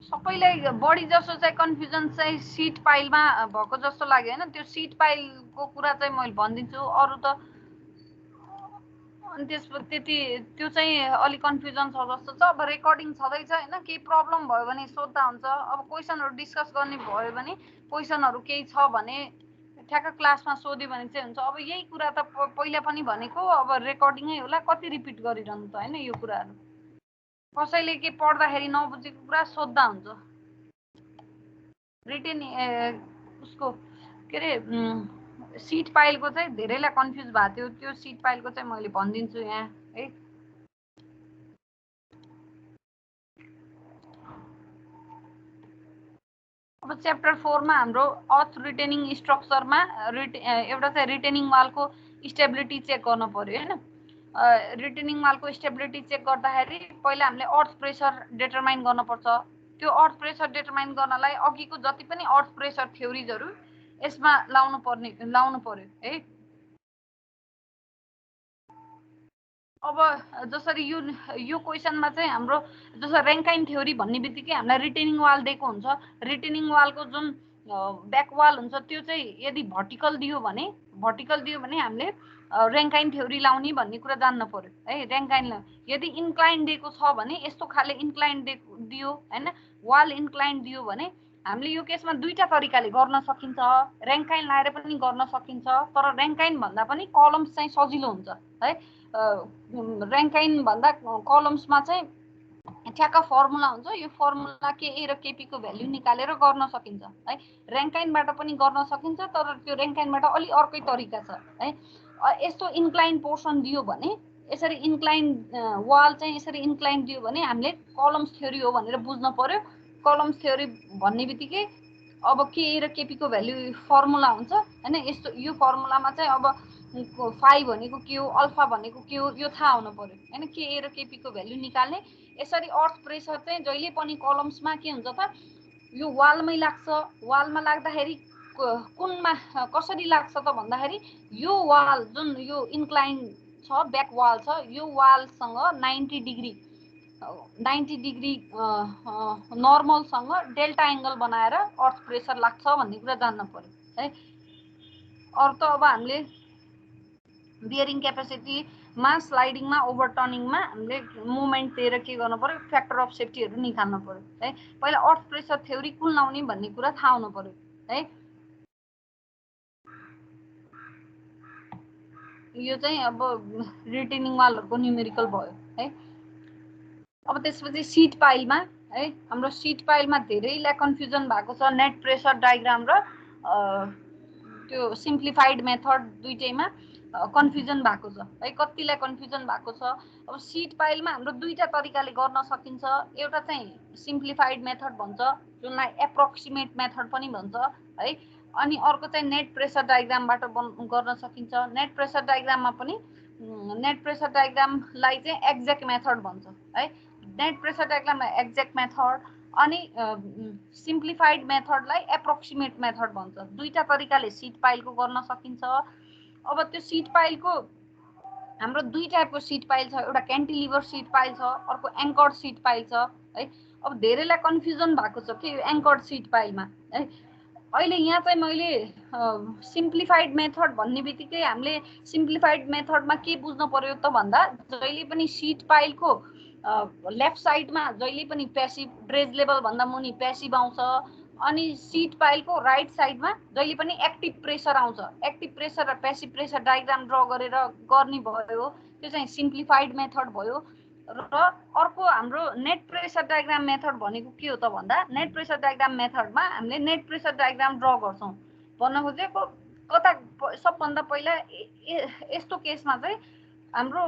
सबैलाई बढी जसो चाहिँ कन्फ्युजन चाहिँ सिट पाइलमा भएको जस्तो लाग्यो हैन। त्यो सिट पाइलको कुरा चाहिँ मैले भनिदिन्छु, अरु त अनि त्यसपछि त्यति त्यो चाहिँ अलि कन्फ्युजन छ जस्तो छ। अब रेकर्डिङ छँदैछ हैन, केही प्रब्लम भयो भने सोध्दा हुन्छ। अब क्वेसनहरु डिस्कस गर्ने भयो भने क्वेसनहरु केही छ भने ठ्याक्क क्लासमा सोध्यो भने चाहिँ हुन्छ। अब यही कुरा त पहिला पनि भनेको, अब रेकर्डिङै होला, कति रिपिट गरिरहनु त हैन यो कुराहरु। कसैले के पढ्दाखेरि नबुझेको कुरा सोध्दा हुन्छ। रिटेन उसको के रे सिट पाइलको चाहिँ धेरैलाई कन्फ्युज भएको थियो, त्यो सिट पाइलको चाहिँ मैले भनिदिन्छु यहाँ है। अब च्याप्टर 4 मा हाम्रो अर्थ रिटेनिङ स्ट्रक्चरमा एउटा चाहिँ रिटेनिङ वालको स्टेबिलिटी चेक गर्न पर्यो हैन। रिटेनिङ वालको स्टेबिलिटी चेक गर्दाखेरि पहिला हामीले अर्थ प्रेसर डिटरमाइन गर्नुपर्छ। त्यो अर्थ प्रेसर डिटरमाइन गर्नलाई अघिको जति पनि अर्थ प्रेसर थ्योरीजहरु यसमा लाउनु पर्यो है। अब जसरी यो क्वेसनमा चाहिँ हाम्रो जसरी रैंकाइन थ्योरी भन्ने बित्तिकै हामीलाई रिटेनिङ वाल दिएको हुन्छ। रिटेनिङ वालको जुन ब्याक वाल हुन्छ त्यो चाहिँ यदि भर्टिकल दियो भने हामीले रैंकाइन थ्योरी लाउने भन्ने कुरा जान्न पर्यो है। रैंकाइन यदि इन्क्लाइन दिएको छ भने यस्तो खाले इन्क्लाइन दियो हैन, वाल इन्क्लाइन दियो भने हामीले यो केसमा दुईटा तरिकाले गर्न सकिन्छ। रैंकाइन लाएर पनि गर्न सकिन्छ, तर रैंकाइन भन्दा पनि कलम्स चाहिँ सजिलो हुन्छ है। रैंकाइन भन्दा कलम्समा चाहिँ ठ्याक्क फर्मुला हुन्छ, यो फर्मुला के ए र केपी को भ्यालु निकालेर गर्न सकिन्छ है। रैंकाइनबाट पनि गर्न सकिन्छ, तर त्यो रैंकाइनबाट अलि अर्कै तरिका छ है। यस्तो इन्क्लाइन पोर्सन दियो भने, यसरी इन्क्लाइन वाल चाहिँ यसरी इन्क्लाइन दियो भने हामीले कलम्स थ्योरी हो भनेर बुझ्न पर्यो। कलम्स थ्योरी भन्ने बित्तिकै अब के ए र केपी को भ्यालु फर्मुला हुन्छ हैन। यस्तो यो फर्मुलामा चाहिँ अब फाइ भनेको के हो, अल्फा भनेको के हो, यो थाहा हुनु पर्यो हैन। के ए र केपी को भ्यालु निकाल्ने। यसरी अर्थ प्रेसर चाहिँ जहिले पनि कलम्समा के हुन्छ त, यो वालमै लाग्छ। वालमा लाग्दाखेरि कुनमा कसरी लाग्छ त भन्दाखेरि यो वाल जुन यो इन्क्लाइन छ, ब्याक वाल छ, यो वालसँग 90 डिग्री नर्मलसँग डेल्टा एंगल बनाएर अर्थ प्रेसर लाग्छ भन्ने कुरा जान्न पर्यो है। अरु त अब हामीले बियरिङ क्यापेसिटीमा, स्लाइडिङमा, ओभरटर्निङमा हामीले मुभमेन्ट दिएर के गर्नु पर्यो, फ्याक्टर अफ सेफ्टीहरु निकाल्नु पर्यो है। पहिला अर्थ प्रेसर थ्योरी कुन लाउने भन्ने कुरा थाहा हुनु पर्यो है। यो चाहिँ अब रिटेनिङ वालहरुको न्युमेरिकल भयो है। अब त्यसपछि सिट पाइलमा है, हाम्रो सिट पाइलमा धेरैलाई कन्फ्युजन भएको छ। नेट प्रेसर डायग्राम र त्यो सिम्प्लिफाइड मेथड दुईटैमा कन्फ्युजन भएको छ है। कतिलाई कन्फ्युजन भएको छ। अब सिट पाइलमा हाम्रो दुईटा तरिकाले गर्न सकिन्छ। एउटा चाहिँ सिम्प्लिफाइड मेथड भन्छ, जुनलाई एप्रोक्सिमेट मेथड पनि भन्छ है। अनि अर्को चाहिँ नेट प्रेसर डायग्रामबाट गर्न सकिन्छ। नेट प्रेसर डायग्राममा पनि नेट प्रेसर डायग्रामलाई चाहिँ एक्ज्याक्ट मेथड भन्छ है। नेट प्रेसर डायग्रामलाई एक्ज्याक्ट मेथड अनि सिम्प्लिफाइड मेथडलाई एप्रोक्सिमेट मेथड भन्छ। दुईटा तरिकाले सिट पाइलको गर्न सकिन्छ। अब त्यो सिट पाइलको हाम्रो दुई टाइपको सिट पाइल छ, एउटा क्यान्टिलिभर सिट पाइल छ, अर्को एङ्कर्ड सिट पाइल छ है। अब धेरैलाई कन्फ्युजन भएको छ कि एङ्कर्ड सिट पाइलमा है। अहिले यहाँ चाहिँ मैले सिम्प्लिफाइड मेथड भन्ने बित्तिकै हामीले सिम्प्लिफाइड मेथडमा के बुझ्नु पर्यो त भन्दा जहिले पनि सिट पाइलको लेफ्ट साइडमा जहिले पनि प्यासिभ ड्रेज लेभल भन्दा मुनि प्यासिभ आउँछ, अनि सिट पाइलको राइट साइडमा जहिले पनि एक्टिभ प्रेसर आउँछ। एक्टिभ प्रेसर र प्यासिभ प्रेसर डायग्राम ड्र गरेर गर्ने भयो, त्यो चाहिँ सिम्प्लिफाइड मेथड भयो। र अर्को हाम्रो नेट प्रेसर डायग्राम मेथड भनेको के हो त भन्दा नेट प्रेसर डायग्राम मेथडमा हामीले नेट प्रेसर डायग्राम ड्र गर्छौँ। भन्न खोजेको कता सबभन्दा पहिला यस्तो केसमा चाहिँ हाम्रो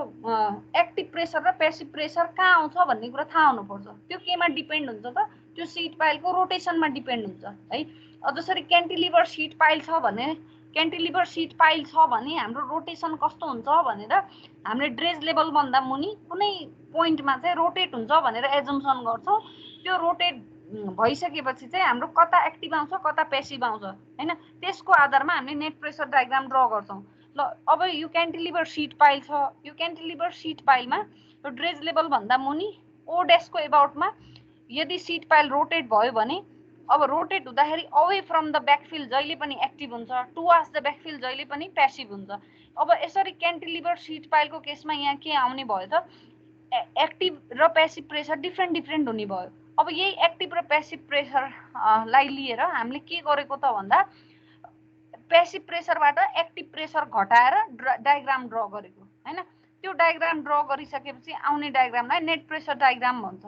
एक्टिभ प्रेसर र प्यासिभ प्रेसर कहाँ आउँछ भन्ने कुरा थाहा हुनुपर्छ। त्यो केमा डिपेन्ड हुन्छ त, त्यो सिट पाइलको रोटेसनमा डिपेन्ड हुन्छ है। जसरी क्यान्टिलिभर सिट पाइल छ भने क्यान्टिलिभर सिट पाइल छ भने हाम्रो रोटेसन कस्तो हुन्छ भनेर हामीले ड्रेज लेभल भन्दा मुनि कुनै पोइन्टमा चाहिँ रोटेट हुन्छ भनेर एजम्सन गर्छौँ। त्यो रोटेट भइसकेपछि चाहिँ हाम्रो कता एक्टिभ आउँछ कता प्यासिभ आउँछ हैन, त्यसको आधारमा हामीले नेट प्रेसर डायग्राम ड्र गर्छौँ। ल अब यो क्यान्टिलिभर सिट पाइल छ, यो क्यान्टिलिभर सिट पाइलमा यो ड्रेज लेभल भन्दा मुनि ओ ड्यासको एबाउटमा यदि सिट पाइल रोटेट भयो भने अब रोटेट हुँदाखेरि अवे फ्रम द ब्याकफिल्ड जहिले पनि एक्टिभ हुन्छ, टुवार्ड्स द ब्याकफिल्ड जहिले पनि प्यासिभ हुन्छ। अब यसरी क्यान्टिलिभर सिट पाइलको केसमा यहाँ के आउने भयो त एक्टिभ र प्यासिभ प्रेसर डिफ्रेन्ट हुने भयो। अब यही एक्टिभ र प्यासिभ प्रेसरलाई लिएर हामीले के गरेको त भन्दा प्यासिभ प्रेसरबाट एक्टिभ प्रेसर घटाएर डायग्राम ड्र गरेको हैन। त्यो डायग्राम ड्र गरिसकेपछि आउने डायग्रामलाई नेट प्रेसर डायग्राम भन्छ।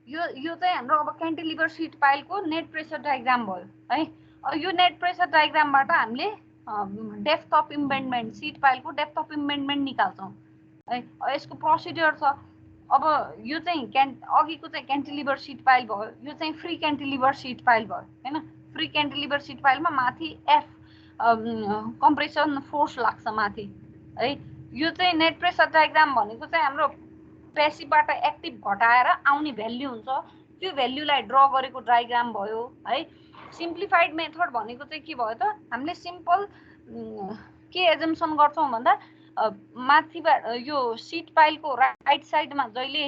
यो चाहिँ हाम्रो अब क्यान्टिलिभर सिट पाइलको नेट प्रेसर डायग्राम भयो है। यो नेट प्रेसर डायग्रामबाट हामीले डेप्थ अफ इम्बेन्डमेन्ट सिट पाइलको डेप्थ अफ इम्बेन्डमेन्ट निकाल्छौँ है। यसको प्रोसिड्युर छ। अब यो चाहिँ अघिको चाहिँ क्यान्टिलिभर सिट पाइल भयो, यो चाहिँ फ्री क्यान्टिलिभर सिट पाइल भयो हैन। फ्री क्यान्टिलिभर सिट पाइलमा माथि एफ कम्प्रेसन फोर्स लाग्छ माथि है। यो चाहिँ नेट प्रेसर डायग्राम भनेको चाहिँ हाम्रो प्यासिभबाट एक्टिभ घटाएर आउने भ्याल्यु हुन्छ, त्यो भ्याल्युलाई ड्र गरेको डायग्राम भयो है। सिम्प्लिफाइड मेथड भनेको चाहिँ के भयो त हामीले सिम्पल के एजम्सन गर्छौँ भन्दा माथिबाट यो सिट पाइलको राइट साइडमा जहिले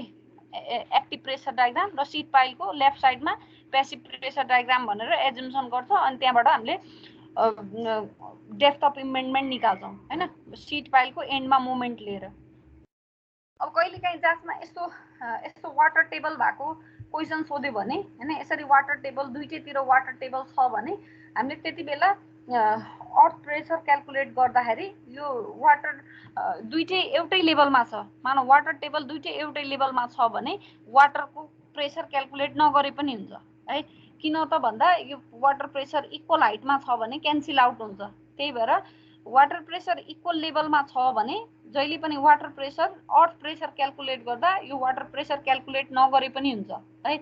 एक्टिभ प्रेसर डायग्राम र सिट पाइलको लेफ्ट साइडमा प्यासिभ प्रेसर डायग्राम भनेर एजम्सन गर्छौँ, अनि त्यहाँबाट हामीले डेप्थ अफ इम्बेन्डमेन्ट निकाल्छौँ हैन, सिट पाइलको एन्डमा मोमेन्ट लिएर। अब कहिलेकाहीँ जाँचमा यस्तो वाटर टेबल भएको क्वेसन सोध्यो भने हैन, यसरी वाटर टेबल दुईटैतिर वाटर टेबल छ भने हामीले त्यति बेला अर्थ प्रेसर क्याल्कुलेट गर्दाखेरि यो वाटर दुईटै एउटै लेभलमा छ, मानौ वाटर टेबल दुईटै एउटै लेभलमा छ भने वाटरको प्रेसर क्याल्कुलेट नगरे पनि हुन्छ है। किन त भन्दा यो वाटर प्रेसर इक्वल हाइटमा छ भने क्यान्सल आउट हुन्छ। त्यही भएर वाटर प्रेसर इक्वल लेभलमा छ भने जहिले पनि वाटर प्रेसर अर्थ प्रेसर क्याल्कुलेट गर्दा यो वाटर प्रेसर क्याल्कुलेट नगरे पनि हुन्छ है।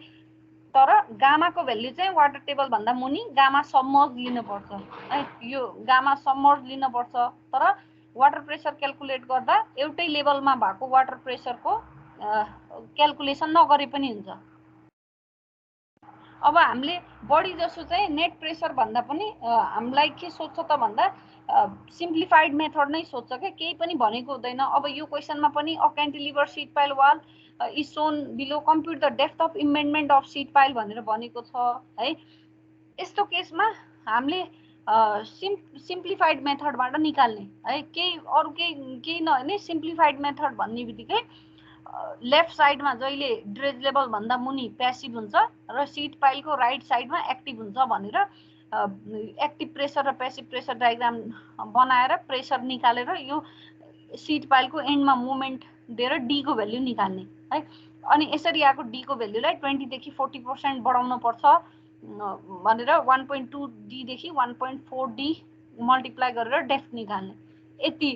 तर गामाको भ्याल्यु चाहिँ वाटर टेबल भन्दा मुनि गामा सबमर्ज लिनुपर्छ है। यो गामा सबमर्ज लिनुपर्छ, तर वाटर प्रेसर क्याल्कुलेट गर्दा एउटै लेभलमा भएको वाटर प्रेसरको क्याल्कुलेसन नगरे पनि हुन्छ। अब हामीले बढी जसो चाहिँ नेट प्रेसर भन्दा पनि हामीलाई के सोध्छ त भन्दा सिम्प्लिफाइड मेथड नै सोध्छ क्या, केही पनि भनेको हुँदैन। अब यो क्वेसनमा पनि a cantilever sheet pile wall is shown below compute the depth of embedment of sheet pile भनेर भनेको छ है। यस्तो केसमा हामीले सिम्प्लिफाइड मेथडबाट निकाल्ने है, अरू केही नभने सिम्प्लिफाइड मेथड भन्ने बित्तिकै लेफ्ट साइडमा जहिले ड्रेज लेभल भन्दा मुनि प्यासिभ हुन्छ र सिट पाइलको राइट साइडमा एक्टिभ हुन्छ भनेर एक्टिभ प्रेसर र प्यासिभ प्रेसर डायग्राम बनाएर प्रेसर निकालेर यो सिट पाइलको एन्डमा मोमेन्ट दिएर डीको भ्याल्यु निकाल्ने है। अनि यसरी आएको डीको भ्याल्युलाई 20 देखि 40% बढाउनु पर्छ भनेर 1.2 डी देखि 1.4 डी मल्टिप्लाई गरेर डेप्थ निकाल्ने। यति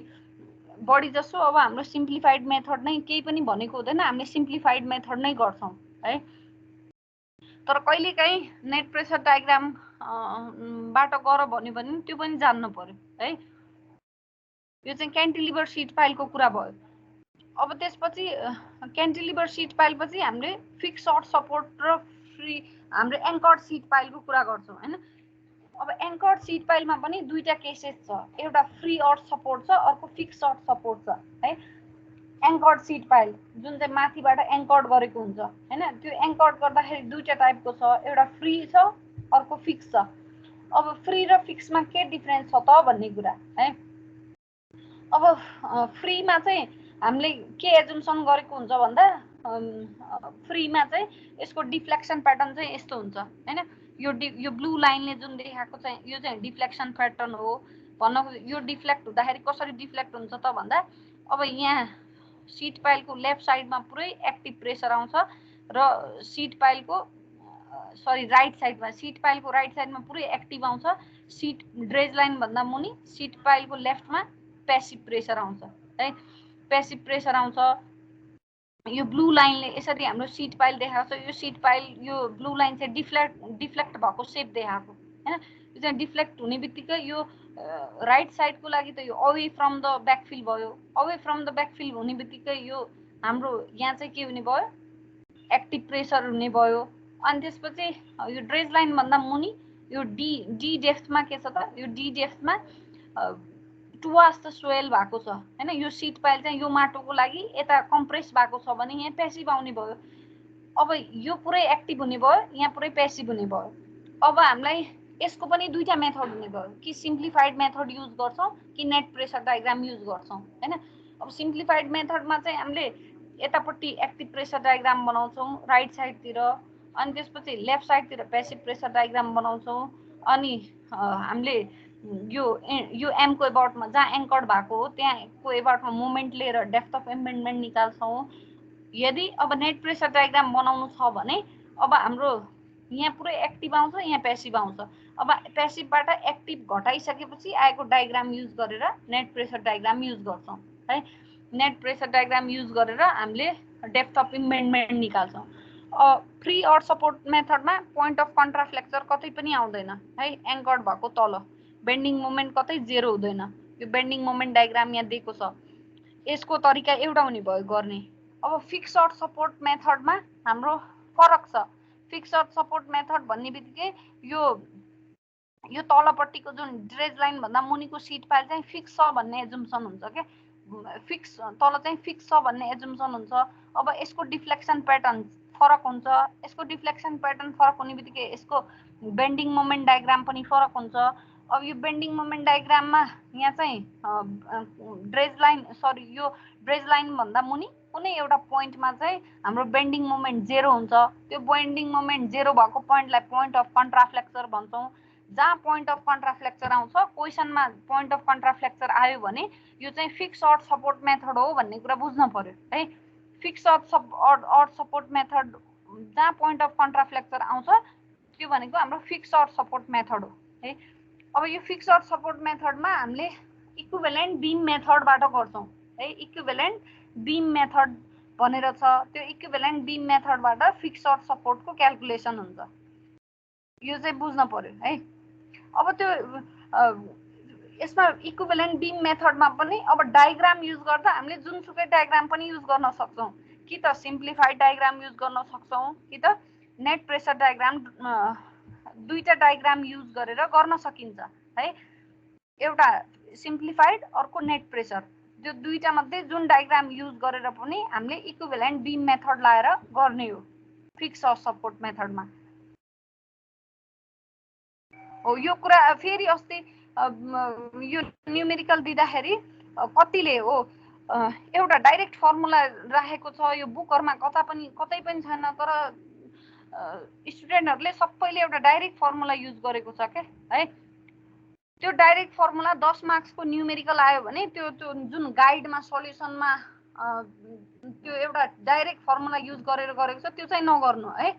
बढी जसो अब हाम्रो सिम्प्लिफाइड मेथड नै, केही पनि भनेको हुँदैन, हामीले सिम्प्लिफाइड मेथड नै गर्छौँ है। तर कहिलेकाहीँ नेट प्रेसर डायग्राम बाट गर भन्यो भने त्यो पनि जान्नु पर्यो है। यो चाहिँ क्यान्टिलिभर सिट पाइलको कुरा भयो। अब त्यसपछि क्यान्टिलिभर सिट पाइल पछि हामीले फिक्स सर्ट सपोर्ट र फ्री हाम्रो एङ्कर्ड सिट पाइलको कुरा गर्छौँ हैन। अब एङ्कर्ड सिट पाइलमा पनि दुईटा केसेस छ, एउटा फ्री अर्थ सपोर्ट छ, अर्को फिक्स सर्ट सपोर्ट छ है। एङ्कर्ड सिट पाइल जुन चाहिँ माथिबाट एङ्कर्ड गरेको हुन्छ हैन, त्यो एङ्कर्ड गर्दाखेरि दुईटा टाइपको छ, एउटा फ्री छ अर्को फिक्स छ। अब फ्री र फिक्समा के डिफरेन्स छ त भन्ने कुरा है। अब फ्रीमा चाहिँ हामीले के एजुम्सन गरेको हुन्छ भन्दा फ्रीमा चाहिँ यसको डिफ्लेक्सन प्याटर्न चाहिँ यस्तो हुन्छ हैन। यो ब्लू लाइनले जुन देखाएको चाहिँ यो चाहिँ डिफ्लेक्सन प्याटर्न हो भन्नको। यो डिफ्लेक्ट हुँदाखेरि कसरी डिफ्लेक्ट हुन्छ त भन्दा अब यहाँ सिट पाइलको लेफ्ट साइडमा पुरै एक्टिभ प्रेसर आउँछ र सिट पाइलको राइट साइडमा सिट पाइलको राइट साइडमा पुरै एक्टिभ आउँछ। सिट ड्रेज लाइन भन्दा मुनि सिट पाइलको लेफ्टमा पेसिभ प्रेसर आउँछ है। पेसिभ प्रेसर आउँछ। यो ब्लू लाइनले यसरी हाम्रो सिट पाइल देखाएको छ। यो सिट पाइल यो ब्लू लाइन चाहिँ डिफ्लेक्ट भएको सेप देखाएको हैन। यो चाहिँ डिफ्लेक्ट हुने बित्तिकै यो राइट साइडको लागि त यो अवे फ्रम द ब्याकफिल भयो। अवे फ्रम द ब्याकफिल हुने बित्तिकै यो हाम्रो यहाँ चाहिँ के हुने भयो, एक्टिभ प्रेसर हुने भयो। अनि त्यसपछि यो ड्रेज लाइन भन्दा मुनि यो डी डेप्थमा के छ त, यो डी डेप्थमा टुवार्ड्स द सोइल भएको छ हैन। यो सिट पाइल चाहिँ यो माटोको लागि यता कम्प्रेस भएको छ भने यहाँ पेसिभ आउने भयो। अब यो पुरै एक्टिभ हुने भयो, यहाँ पुरै पेसिभ हुने भयो। अब हामीलाई यसको पनि दुईटा मेथड हुने भयो कि सिम्प्लिफाइड मेथड युज गर्छौँ कि नेट प्रेसर डायग्राम युज गर्छौँ हैन। अब सिम्प्लिफाइड मेथडमा चाहिँ हामीले यतापट्टि एक्टिभ प्रेसर डायग्राम बनाउँछौँ राइट साइडतिर, अनि त्यसपछि लेफ्ट साइडतिर पेसिभ प्रेसर डायग्राम बनाउँछौँ। अनि हामीले यो एमको एबाउटमा जहाँ एङ्कर्ड भएको हो त्यहाँको एबाउटमा मोमेन्ट लिएर डेप्थ अफ एम्बेडमेन्ट निकाल्छौँ। यदि अब नेट प्रेसर डायग्राम बनाउनु छ भने अब हाम्रो यहाँ पुरै एक्टिभ आउँछ, यहाँ पेसिभ आउँछ। अब पेसिभबाट एक्टिभ घटाइसकेपछि आएको डायग्राम युज गरेर नेट प्रेसर डायग्राम युज गर्छौँ है। नेट प्रेसर डायग्राम युज गरेर हामीले डेप्थ अफ एम्बेडमेन्ट निकाल्छौँ। फ्री अर्थ सपोर्ट मेथडमा पोइन्ट अफ कन्ट्राफ्लेक्चर कतै पनि आउँदैन है। एङ्कर्ड भएको तल बेन्डिङ मोमेन्ट कतै जेरो हुँदैन। यो बेन्डिङ मोमेन्ट डायग्राम यहाँ दिएको छ। यसको तरिका एउटा हुने भयो गर्ने। अब फिक्स अर्थ सपोर्ट मेथडमा हाम्रो फरक छ। फिक्स अर्थ सपोर्ट मेथड भन्ने बित्तिकै यो तलपट्टिको जुन ड्रेज लाइन भन्दा मुनिको सिट पाइल चाहिँ फिक्स छ भन्ने एजुम्सन हुन्छ के। फिक्स तल चाहिँ फिक्स छ भन्ने एजुम्सन हुन्छ। अब यसको डिफ्लेक्सन प्याटर्न फरक हुन्छ। यसको डिफ्लेक्सन प्याटर्न फरक हुने बित्तिकै यसको बेन्डिङ मोमेन्ट डायग्राम पनि फरक हुन्छ। अब यो बेन्डिङ मोमेन्ट डायग्राममा यहाँ चाहिँ यो ड्रेज लाइन भन्दा मुनि कुनै एउटा पोइन्टमा चाहिँ हाम्रो बेन्डिङ मोमेन्ट जेरो हुन्छ। त्यो बेन्डिङ मोमेन्ट जेरो भएको पोइन्टलाई पोइन्ट अफ कन्ट्राफ्लेक्चर भन्छौँ। जहाँ पोइन्ट अफ कन्ट्राफ्लेक्चर आउँछ क्वेसनमा पोइन्ट अफ कन्ट्राफ्लेक्चर आयो भने यो चाहिँ फिक्स अर्थ सपोर्ट मेथड हो भन्ने कुरा बुझ्न पर्यो है। फिक्स अर्थ सपोर्ट मेथड जहाँ पोइन्ट अफ कन्ट्राफ्लेक्चर आउँछ त्यो भनेको हाम्रो फिक्स अर्थ सपोर्ट मेथड हो है। अब यो फिक्स अर्थ सपोर्ट मेथडमा हामीले इक्विभ्यालेन्ट बीम मेथडबाट गर्छौँ है। इक्विभ्यालेन्ट बीम मेथड भनेर छ। त्यो इक्विभ्यालेन्ट बीम मेथडबाट फिक्स अर्थ सपोर्टको क्याल्कुलेसन हुन्छ। यो चाहिँ बुझ्न पर्यो है। अब त्यो यसमा इक्विभ्यालेन्ट बीम मेथडमा पनि अब डायग्राम युज गर्दा हामीले जुनसुकै डायग्राम पनि युज गर्न सक्छौँ। कि त सिम्प्लिफाइड डायग्राम युज गर्न सक्छौँ कि त नेट प्रेसर डायग्राम, दुईटा डायग्राम युज गरेर गर्न सकिन्छ है। एउटा सिम्प्लिफाइड अर्को नेट प्रेसर, त्यो दुईटा मध्ये जुन डायग्राम युज गरेर पनि हामीले इक्विभ्यालेन्ट बीम मेथड लाएर गर्ने हो फिक्स अर्थ सपोर्ट मेथडमा हो। यो कुरा फेरि अस्ति यो न्युमेरिकल दिँदाखेरि कतिले हो एउटा डाइरेक्ट फर्मुला राखेको छ यो बुकहरुमा कतै पनि छैन, तर स्टुडेन्टहरुले सबैले एउटा डाइरेक्ट फर्मुला युज गरेको छ के है। त्यो डाइरेक्ट फर्मुला 10 मार्क्सको न्युमेरिकल आयो भने त्यो जुन गाइडमा सल्युसनमा त्यो एउटा डाइरेक्ट फर्मुला युज गरेर गरेको छ त्यो चाहिँ नगर्नु है।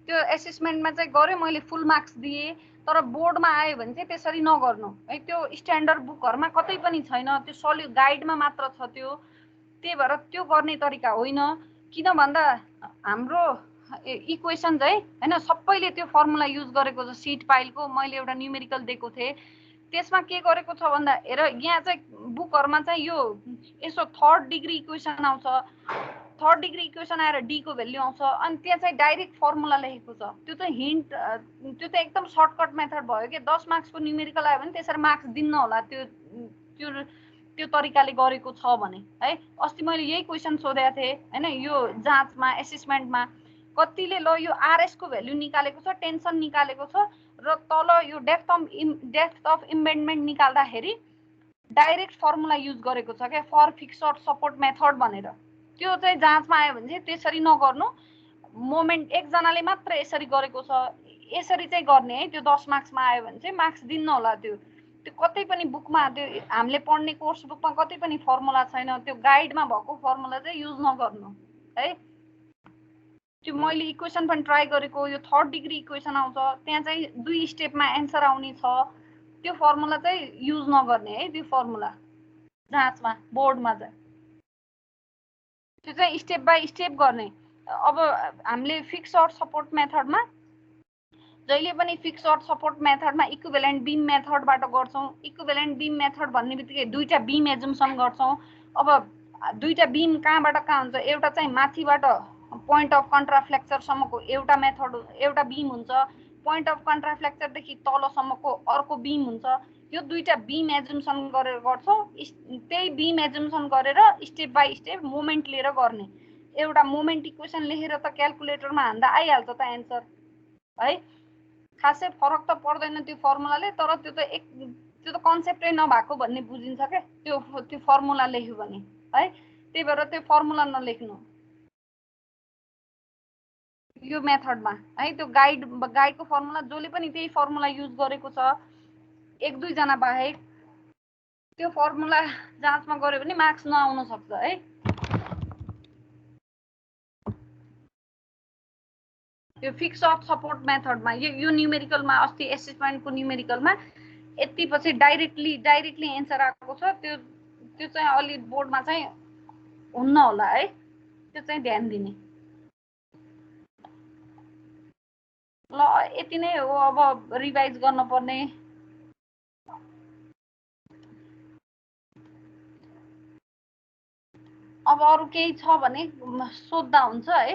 त्यो एसेसमेन्टमा चाहिँ गरे मैले फुल मार्क्स दिए, तर बोर्डमा आयो भने चाहिँ त्यसरी नगर्नु है। त्यो स्ट्यान्डर्ड बुकहरुमा कतै पनि छैन, त्यो गाइडमा मात्र छ त्यो। त्यही भएर त्यो गर्ने तरिका होइन। किन भन्दा हाम्रो इक्वेसन चाहिँ हैन सबैले त्यो फर्मुला युज गरेको छ। सिट पाइलको मैले एउटा न्युमेरिकल दिएको थिएँ, त्यसमा के गरेको छ भन्दा हेर यहाँ चाहिँ बुकहरुमा चाहिँ यो यसो थर्ड डिग्री इक्वेसन आउँछ, थर्ड डिग्री इक्वेसन आएर डी को भ्यालु आउँछ अनि त्यहाँ चाहिँ डाइरेक्ट फर्मुला लेखेको छ। त्यो चाहिँ हिन्ट, त्यो चाहिँ एकदम सर्टकट मेथड भयो के 10 मार्क्सको न्युमेरिकल आयो भने त्यसरी मार्क्स दिन्न होला त्यो त्यो त्यो तरिकाले गरेको छ भने है। अस्ति मैले यही क्वेसन सोधेको थिएँ हैन, यो जाँचमा एसेसमेन्टमा कतिले ल यो आरएस को भ्यालु निकालेको छ, टेन्सन निकालेको छ र तल यो डेप्थ अफ इम्बेडमेन्ट निकाल्दाखेरि डाइरेक्ट फर्मुला युज गरेको छ क्या, फर फिक्स्ड सपोर्ट मेथड भनेर। त्यो चाहिँ जाँचमा आयो भने चाहिँ त्यसरी नगर्नु, मोमेन्ट एकजनाले मात्र यसरी गरेको छ यसरी चाहिँ गर्ने है। त्यो 10 मार्क्समा आयो भने चाहिँ मार्क्स दिन्न होला। त्यो कतै पनि बुकमा, त्यो हामीले पढ्ने कोर्स बुकमा कतै पनि फर्मुला छैन, त्यो गाइडमा भएको फर्मुला चाहिँ युज नगर्नु है। त्यो मैले इक्वेसन पनि ट्राई गरेको, यो थर्ड डिग्री इक्वेसन आउँछ त्यहाँ चाहिँ 2 स्टेपमा एन्सर आउने छ, त्यो फर्मुला चाहिँ युज नगर्ने है। त्यो फर्मुला जाँचमा बोर्डमा चाहिँ त्यो चाहिँ स्टेप बाइ स्टेप गर्ने। अब हामीले फिक्स्ड सपोर्ट मेथडमा जहिले पनि फिक्स्ड सपोर्ट मेथडमा इक्विभ्यालेन्ट बीम मेथडबाट गर्छौं। इक्विभ्यालेन्ट बीम मेथड भन्ने बित्तिकै दुईटा बीम एजुम्सन गर्छौं। अब दुईटा बीम कहाँबाट कहाँ हुन्छ, एउटा चाहिँ माथिबाट पोइन्ट अफ कन्ट्राफ्लेक्चर सम्मको एउटा मेथड, एउटा बीम हुन्छ, पोइन्ट अफ कन्ट्राफ्लेक्चर देखि तलसम्मको अर्को बीम हुन्छ। यो दुईटा बीम एजुम्सन गरेर गर्छौं। त्यही बीम एजुम्सन गरेर स्टेप बाइ स्टेप मोमेन्ट लिएर गर्ने। एउटा मोमेन्ट इक्वेसन लेखेर त क्याल्कुलेटरमा हान्दा आइहाल्छ त एन्सर है। खासै फरक त पर्दैन त्यो फर्मुलाले, तर त्यो त कन्सेप्टै नभएको भन्ने बुझिन्छ के त्यो फर्मुला लेख्यो भने है। त्यही भएर त्यो फर्मुला नलेख्नु यो मेथडमा है। त्यो गाइडको फर्मुला जसले पनि त्यही फर्मुला युज गरेको छ एक दुई जना बाहेक, त्यो फर्मुला जाँचमा गर्यो भने मार्क्स नआउन सक्छ है। यो फिक्स्ड सपोर्ट मेथडमा यो न्युमेरिकलमा अस्ति एसेसमेन्टको न्युमेरिकलमा यति पछि डाइरेक्टली एन्सर आएको छ। त्यो चाहिँ अलि बोर्डमा चाहिँ हुन्न होला है, त्यो चाहिँ ध्यान दिने। ल यति नै हो, अब रिभाइज गर्न पर्ने। अब अरु केही छ भने सोध्दा हुन्छ है।